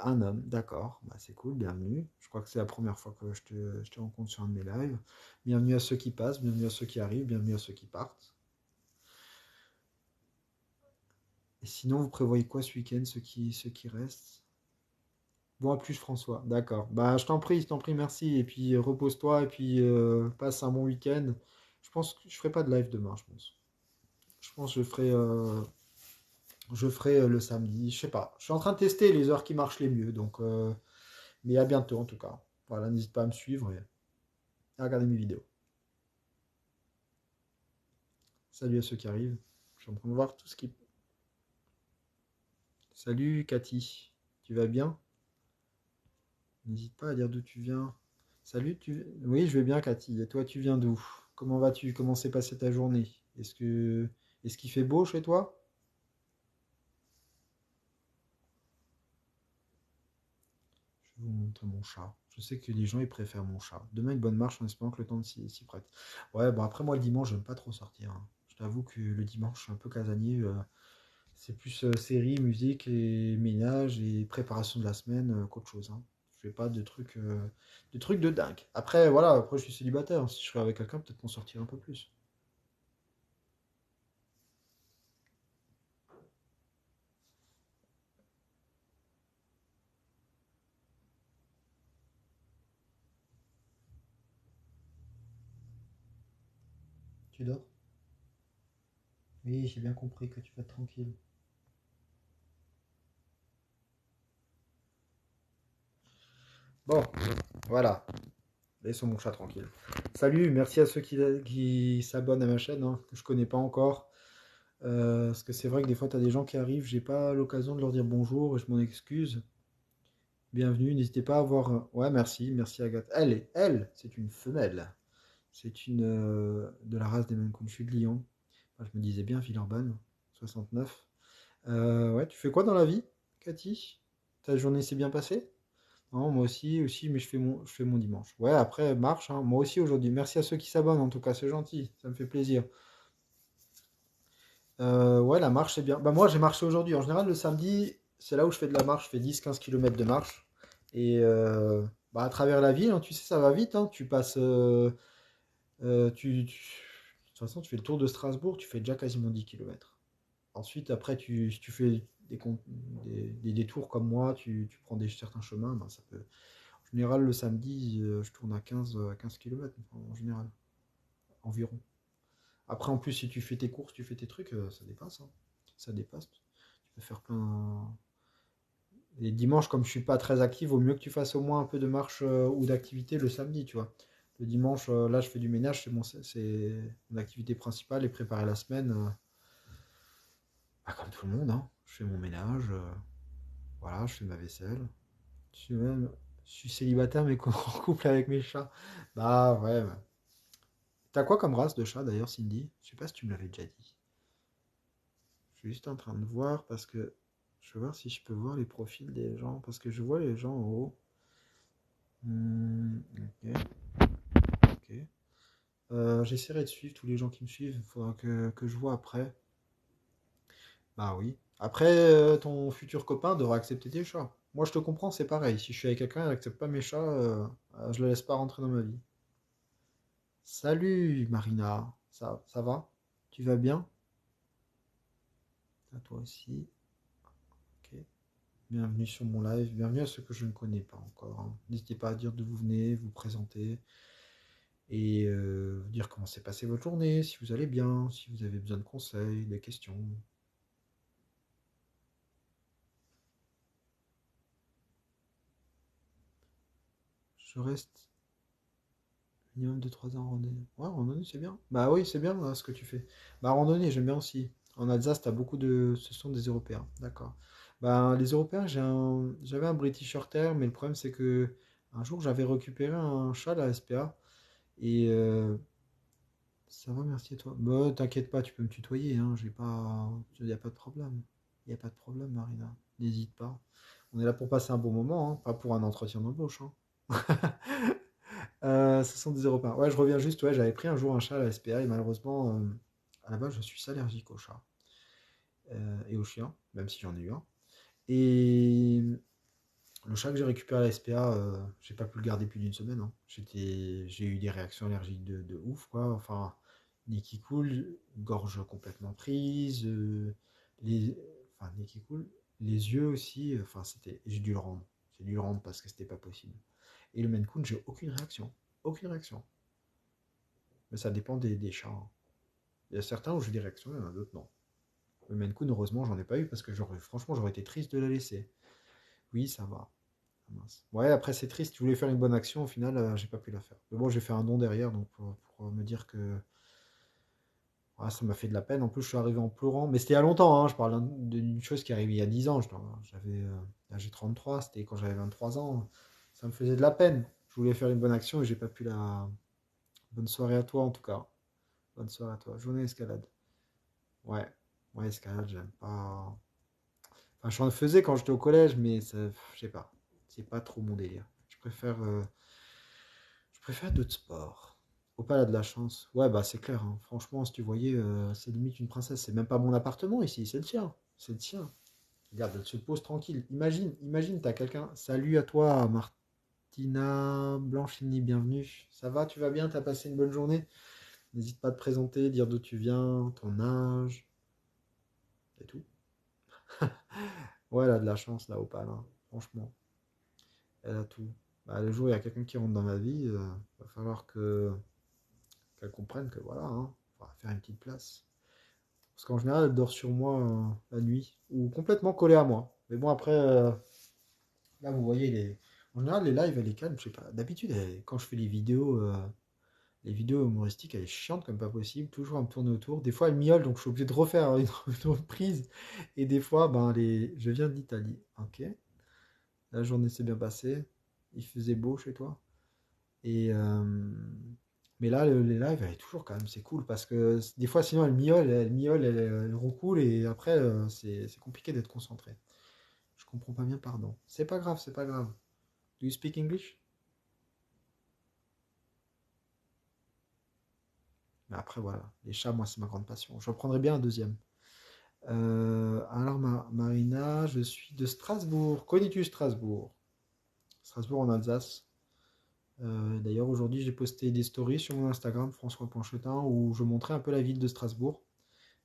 A: Un homme, d'accord, bah, c'est cool, bienvenue. Je crois que c'est la première fois que je te rencontre sur un de mes lives. Bienvenue à ceux qui passent, bienvenue à ceux qui arrivent, bienvenue à ceux qui partent. Et sinon, vous prévoyez quoi ce week-end, ceux qui restent? Bon, à plus, François, d'accord. Bah, je t'en prie, merci. Et puis, repose-toi, et puis, passe un bon week-end. Je pense que je ferai pas de live demain, je pense. Je pense que je ferai Je ferai le samedi, je sais pas. Je suis en train de tester les heures qui marchent les mieux, donc mais à bientôt en tout cas. Voilà, n'hésite pas à me suivre et à regarder mes vidéos. Salut à ceux qui arrivent. Je suis en train de voir tout ce qui. Salut Cathy, tu vas bien? N'hésite pas à dire d'où tu viens. Salut, tu. Oui, je vais bien Cathy. Et toi, tu viens d'où? Comment vas-tu? Comment s'est passée ta journée? Est-ce qu'il fait beau chez toi? Je vais vous montrer mon chat. Je sais que les gens ils préfèrent mon chat. Demain une bonne marche en espérant que le temps s'y prête. Ouais, bon après moi le dimanche j'aime pas trop sortir, hein. Je t'avoue que le dimanche je suis un peu casanier. C'est plus série, musique et ménage et préparation de la semaine qu'autre chose, hein. Je fais pas de trucs de dingue. Après voilà, après je suis célibataire, hein. Si je serais avec quelqu'un peut-être qu'on sortirait un peu plus. Tu dors? Oui, j'ai bien compris que tu vas être tranquille. Bon, voilà. Laissons mon chat tranquille. Salut, merci à ceux qui s'abonnent à ma chaîne, hein, que je connais pas encore. Parce que c'est vrai que des fois, tu as des gens qui arrivent, j'ai pas l'occasion de leur dire bonjour et je m'en excuse. Bienvenue, n'hésitez pas à voir. Ouais, merci, merci Agathe. C'est une femelle. C'est une de la race des Maine Coon. Je suis de Lyon. Enfin, je me disais bien Villeurbanne, 69. Ouais, tu fais quoi dans la vie, Cathy? Ta journée s'est bien passée? Non, moi aussi, mais je fais mon dimanche. Ouais, après, marche, hein. Moi aussi aujourd'hui. Merci à ceux qui s'abonnent, en tout cas, c'est gentil, ça me fait plaisir. Ouais, la marche, c'est bien. Bah, moi, j'ai marché aujourd'hui. En général, le samedi, c'est là où je fais de la marche. Je fais 10-15 km de marche. Et bah, à travers la ville, hein, tu sais, ça va vite, hein. Tu passes. De toute façon, tu fais le tour de Strasbourg, tu fais déjà quasiment 10 km. Ensuite, après, si tu fais des détours comme moi, tu prends certains chemins, ben, ça peut. En général, le samedi, je tourne à 15 km en général, environ. Après, en plus, si tu fais tes courses, tu fais tes trucs, ça dépasse, hein. Ça dépasse. Tu peux faire plein. Les dimanches, comme je suis pas très actif, vaut mieux que tu fasses au moins un peu de marche ou d'activité le samedi, tu vois. Le dimanche, là, je fais du ménage, c'est mon activité principale et préparer la semaine, bah, comme tout le monde, hein. Je fais mon ménage, voilà, je fais ma vaisselle. Je suis célibataire, mais en couple avec mes chats. Bah ouais. Ouais. T'as quoi comme race de chat d'ailleurs, Cindy? Je sais pas si tu me l'avais déjà dit. Je suis juste en train de voir parce que je veux voir si je peux voir les profils des gens. Parce que je vois les gens en haut. Ok, ok. J'essaierai de suivre tous les gens qui me suivent. Il faudra que je vois après. Bah oui. Après, ton futur copain devra accepter tes chats. Moi, je te comprends, c'est pareil. Si je suis avec quelqu'un et il n'accepte pas mes chats, je le laisse pas rentrer dans ma vie. Salut Marina, ça va? Tu vas bien? À toi aussi. Ok. Bienvenue sur mon live. Bienvenue à ceux que je ne connais pas encore, hein. N'hésitez pas à dire d'où vous venez, vous présenter et dire comment s'est passée votre journée, si vous allez bien, si vous avez besoin de conseils, des questions. Je reste minimum de 3 ans en randonnée. Ouais, randonnée, c'est bien. Bah oui, c'est bien là, ce que tu fais. Bah randonnée, j'aime bien aussi. En Alsace, t'as beaucoup de. Ce sont des Européens. D'accord. Bah les Européens, j'avais un British Shorthair, mais le problème c'est que un jour j'avais récupéré un chat à la SPA. Et ça va, merci à toi. Bah t'inquiète pas, tu peux me tutoyer, hein. J'ai pas. Il n'y a pas de problème. Il n'y a pas de problème, Marina. N'hésite pas. On est là pour passer un bon moment, hein, pas pour un entretien d'embauche, hein. Ce sont des Européens. Ouais, je reviens juste. Ouais, j'avais pris un jour un chat à la SPA et malheureusement, à la base, je suis allergique aux chats et aux chiens, même si j'en ai eu un. Et le chat que j'ai récupéré à la SPA, j'ai pas pu le garder plus d'une semaine, hein. J'ai eu des réactions allergiques de ouf, quoi. Enfin, nez qui coule, gorge complètement prise, les, nez qui coule, les yeux aussi. Enfin, j'ai dû le rendre. J'ai dû le rendre parce que c'était pas possible. Et le Maine Coon, j'ai aucune réaction. Aucune réaction. Mais ça dépend des chats, hein. Il y a certains où j'ai des réactions, il y en a d'autres non. Le Maine Coon, heureusement, j'en ai pas eu parce que franchement, j'aurais été triste de la laisser. Oui, ça va. Ah, mince. Ouais, après, c'est triste. Je voulais faire une bonne action. Au final, j'ai pas pu la faire. Mais bon, j'ai fait un don derrière, donc pour me dire que ouais, ça m'a fait de la peine. En plus, je suis arrivé en pleurant. Mais c'était il y a longtemps, hein. Je parle d'une chose qui est arrivée il y a 10 ans. Là, j'ai 33. C'était quand j'avais 23 ans. Ça me faisait de la peine. Je voulais faire une bonne action et j'ai pas pu la. Bonne soirée à toi, en tout cas. Bonne soirée à toi. Journée escalade. Ouais. Ouais, escalade, j'aime pas. Enfin, j'en faisais quand j'étais au collège, mais ça, je sais pas. C'est pas trop mon délire. Je préfère d'autres sports. Opal a de la chance. Ouais, bah c'est clair, hein. Franchement, si tu voyais, c'est limite une princesse. C'est même pas mon appartement ici, c'est le tien. C'est le tien. Regarde, elle se pose tranquille. Imagine, t'as quelqu'un. Salut à toi, Martina Blanchini, bienvenue. Ça va, tu vas bien? T'as passé une bonne journée? N'hésite pas à te présenter, dire d'où tu viens, ton âge, et tout. Ouais, elle a de la chance, là, Opal, hein. Franchement, elle a tout. Bah, le jour où il y a quelqu'un qui rentre dans ma vie, va falloir qu'elle comprenne que voilà, hein, on va faire une petite place. Parce qu'en général, elle dort sur moi la nuit, ou complètement collée à moi. Mais bon, après, là, vous voyez, en général, les lives, elle est calme, je sais pas. D'habitude, quand je fais les vidéos humoristiques, elle est chiante comme pas possible, toujours à me tourner autour. Des fois, elle miaule, donc je suis obligé de refaire une reprise. Et des fois, ben, je viens d'Italie. Ok, la journée s'est bien passée, il faisait beau chez toi. Et, mais là, les lives, elle est toujours quand même, c'est cool parce que des fois, sinon, elle miaule, elle roucoule et après, c'est compliqué d'être concentré. Je comprends pas bien, pardon. C'est pas grave, c'est pas grave. Do you speak English? Mais après, voilà, les chats, moi, c'est ma grande passion. Je reprendrai bien un deuxième. Alors, Marina, je suis de Strasbourg. Connais-tu Strasbourg? Strasbourg en Alsace. D'ailleurs, aujourd'hui, j'ai posté des stories sur mon Instagram, François Panchetin, où je montrais un peu la ville de Strasbourg.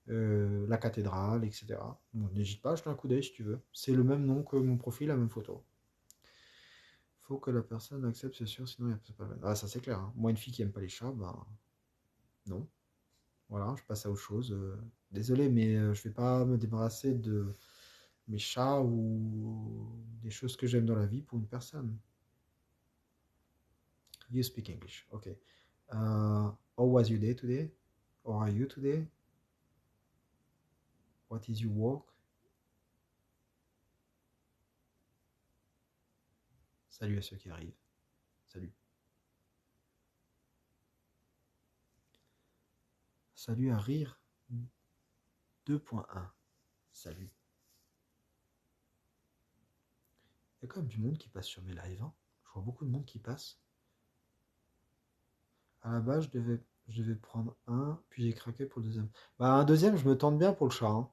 A: La cathédrale, etc. Bon, n'hésite pas à jeter un coup d'œil si tu veux. C'est le même nom que mon profil, la même photo. Faut que la personne accepte, c'est sûr, sinon c'est pas mal. Ah, ça c'est clair, hein. Moi, une fille qui aime pas les chats, bah non. Voilà, je passe à autre chose. Désolé, mais je vais pas me débarrasser de mes chats ou des choses que j'aime dans la vie pour une personne. You speak English, ok. How was your day today? How are you today? What is your work? Salut à ceux qui arrivent. Salut. Salut à rire 2.1. Salut. Il y a quand même du monde qui passe sur mes lives, hein. Je vois beaucoup de monde qui passe. À la base, je devais prendre un, puis j'ai craqué pour le deuxième. Bah, un deuxième, je me tente bien pour le chat, hein.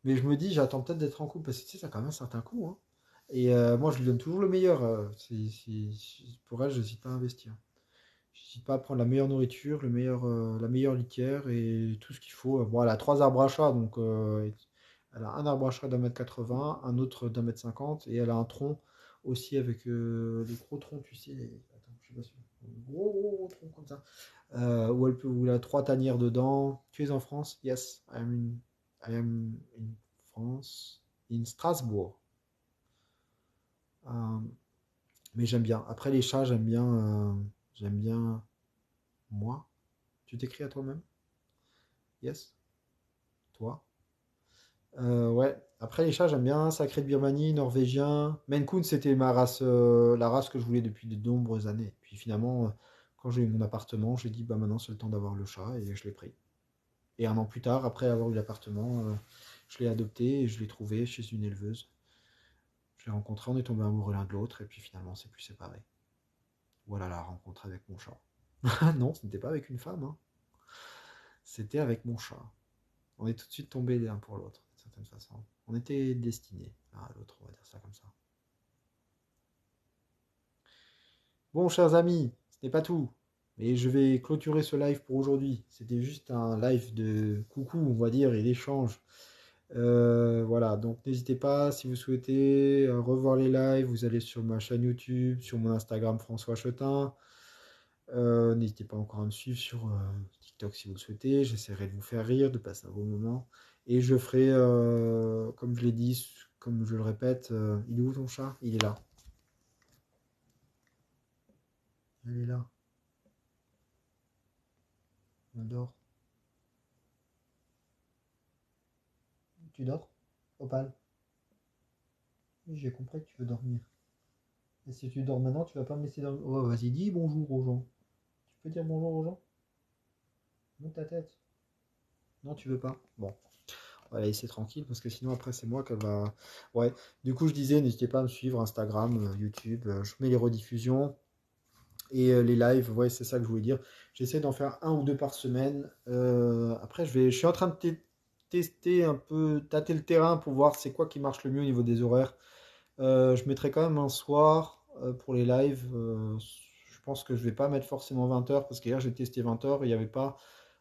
A: Mais je me dis, j'attends peut-être d'être en couple, parce que tu sais, ça a quand même un certain coût, hein. Et moi, je lui donne toujours le meilleur. Pour elle, je n'hésite pas à investir. Je n'hésite pas à prendre la meilleure nourriture, la meilleure litière et tout ce qu'il faut. Bon, elle a trois arbres à chat, donc elle a un arbre à chat d'1,80 m, un autre d'1,50 m, et elle a un tronc aussi avec les gros troncs, tu sais. Attends, je sais pas si. Gros, gros, gros tronc comme ça. Où elle a trois tanières dedans. Tu es en France? Yes, I am in France. In Strasbourg. Euh, mais j'aime bien. Après les chats, j'aime bien moi. Tu t'écris à toi-même? Yes? Toi? Ouais. Après les chats, j'aime bien. Sacré de Birmanie, norvégien. Maine Coon, c'était ma race, la race que je voulais depuis de nombreuses années. Puis finalement, quand j'ai eu mon appartement, j'ai dit, bah maintenant c'est le temps d'avoir le chat et je l'ai pris. Et un an plus tard, après avoir eu l'appartement, je l'ai adopté et je l'ai trouvé chez une éleveuse. Je l'ai rencontré, on est tombé amoureux l'un de l'autre et puis finalement, c'est plus séparé. Voilà la rencontre avec mon chat. Non, ce n'était pas avec une femme, hein. C'était avec mon chat. On est tout de suite tombés l'un pour l'autre, d'une certaine façon. On était destinés l'un à l'autre, on va dire ça comme ça. Bon, chers amis, ce n'est pas tout. Mais je vais clôturer ce live pour aujourd'hui. C'était juste un live de coucou, on va dire, et d'échange. Voilà, donc n'hésitez pas, si vous souhaitez revoir les lives, vous allez sur ma chaîne YouTube, sur mon Instagram François Chetin. N'hésitez pas encore à me suivre sur TikTok si vous le souhaitez. J'essaierai de vous faire rire, de passer un bon moment. Et je ferai, comme je l'ai dit, comme je le répète, il est où ton chat? Il est là. Il est là. Il dort. Tu dors? Opal? Oui, j'ai compris que tu veux dormir. Et si tu dors maintenant, tu vas pas me laisser dormir. Oh, vas-y, dis bonjour aux gens. Tu peux dire bonjour aux gens? Monte ta tête. Non, tu veux pas? Bon, on va la laisser tranquille parce que sinon après c'est moi qu'elle va. Ouais, du coup je disais, n'hésitez pas à me suivre Instagram, YouTube, je mets les rediffusions et les lives, ouais, c'est ça que je voulais dire. J'essaie d'en faire un ou deux par semaine. Après, je suis en train de tester un peu, tâter le terrain pour voir c'est quoi qui marche le mieux au niveau des horaires. Je mettrai quand même un soir pour les lives. Je pense que je vais pas mettre forcément 20 heures parce qu'hier j'ai testé 20 heures, il y avait pas.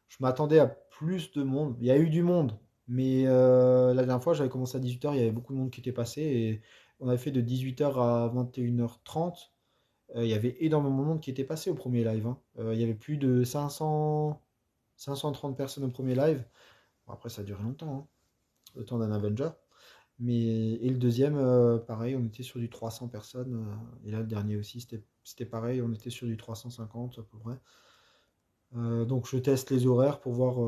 A: Je m'attendais à plus de monde. Il y a eu du monde, mais la dernière fois j'avais commencé à 18 heures, il y avait beaucoup de monde qui était passé et on avait fait de 18 heures à 21h30. Il y avait énormément de monde qui était passé au premier live, hein. Il y avait plus de 530 personnes au premier live. Bon, après, ça a duré longtemps, hein, le temps d'un Avenger. Et le deuxième, pareil, on était sur du 300 personnes. Et là, le dernier aussi, c'était pareil, on était sur du 350 à peu près. Donc, je teste les horaires pour voir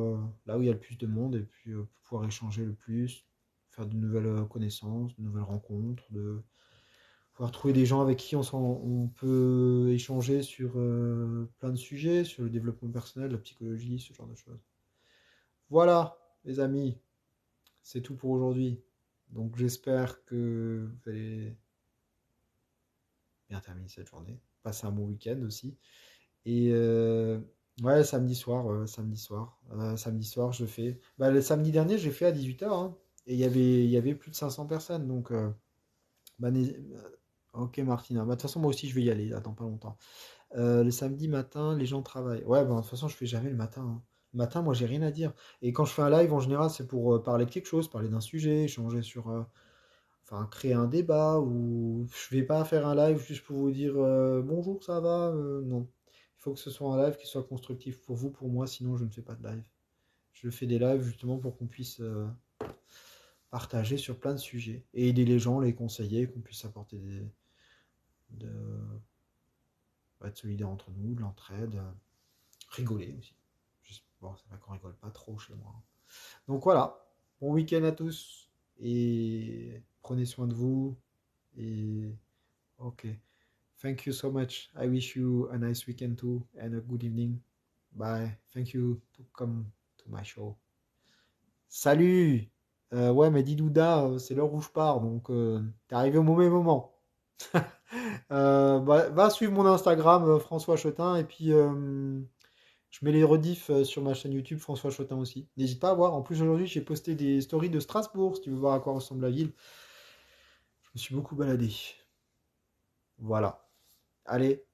A: là où il y a le plus de monde et puis pour pouvoir échanger le plus, faire de nouvelles connaissances, de nouvelles rencontres, de pouvoir trouver des gens avec qui on peut échanger sur plein de sujets, sur le développement personnel, la psychologie, ce genre de choses. Voilà, les amis, c'est tout pour aujourd'hui. Donc j'espère que vous allez bien terminer cette journée. Passer un bon week-end aussi. Et ouais, samedi soir, je fais. Bah, le samedi dernier, j'ai fait à 18h, hein, et il y avait plus de 500 personnes. Donc, bah, ok, Martina. Bah, de toute façon, moi aussi, je vais y aller, là, dans pas longtemps. Le samedi matin, les gens travaillent. Ouais, bah, de toute façon, je fais jamais le matin, hein. Le matin, moi, j'ai rien à dire. Et quand je fais un live, en général, c'est pour parler de quelque chose, parler d'un sujet, échanger sur. Enfin, créer un débat, ou je vais pas faire un live juste pour vous dire bonjour, ça va? Non. Il faut que ce soit un live qui soit constructif pour vous, pour moi, sinon je ne fais pas de live. Je fais des lives justement pour qu'on puisse partager sur plein de sujets et aider les gens, les conseiller, qu'on puisse apporter de, être solidaire entre nous, de l'entraide, rigoler aussi. Bon, c'est vrai qu'on rigole pas trop chez moi. Donc voilà, bon week-end à tous et prenez soin de vous et ok. Thank you so much. I wish you a nice weekend too and a good evening. Bye. Thank you to come to my show. Salut! Ouais, mais dis Douda, c'est l'heure où je pars, donc t'es arrivé au mauvais moment. Bah, va suivre mon Instagram, François Chotin, et puis je mets les rediffs sur ma chaîne YouTube, François Chotin aussi. N'hésite pas à voir. En plus, aujourd'hui, j'ai posté des stories de Strasbourg, si tu veux voir à quoi ressemble la ville. Je me suis beaucoup baladé. Voilà. Allez,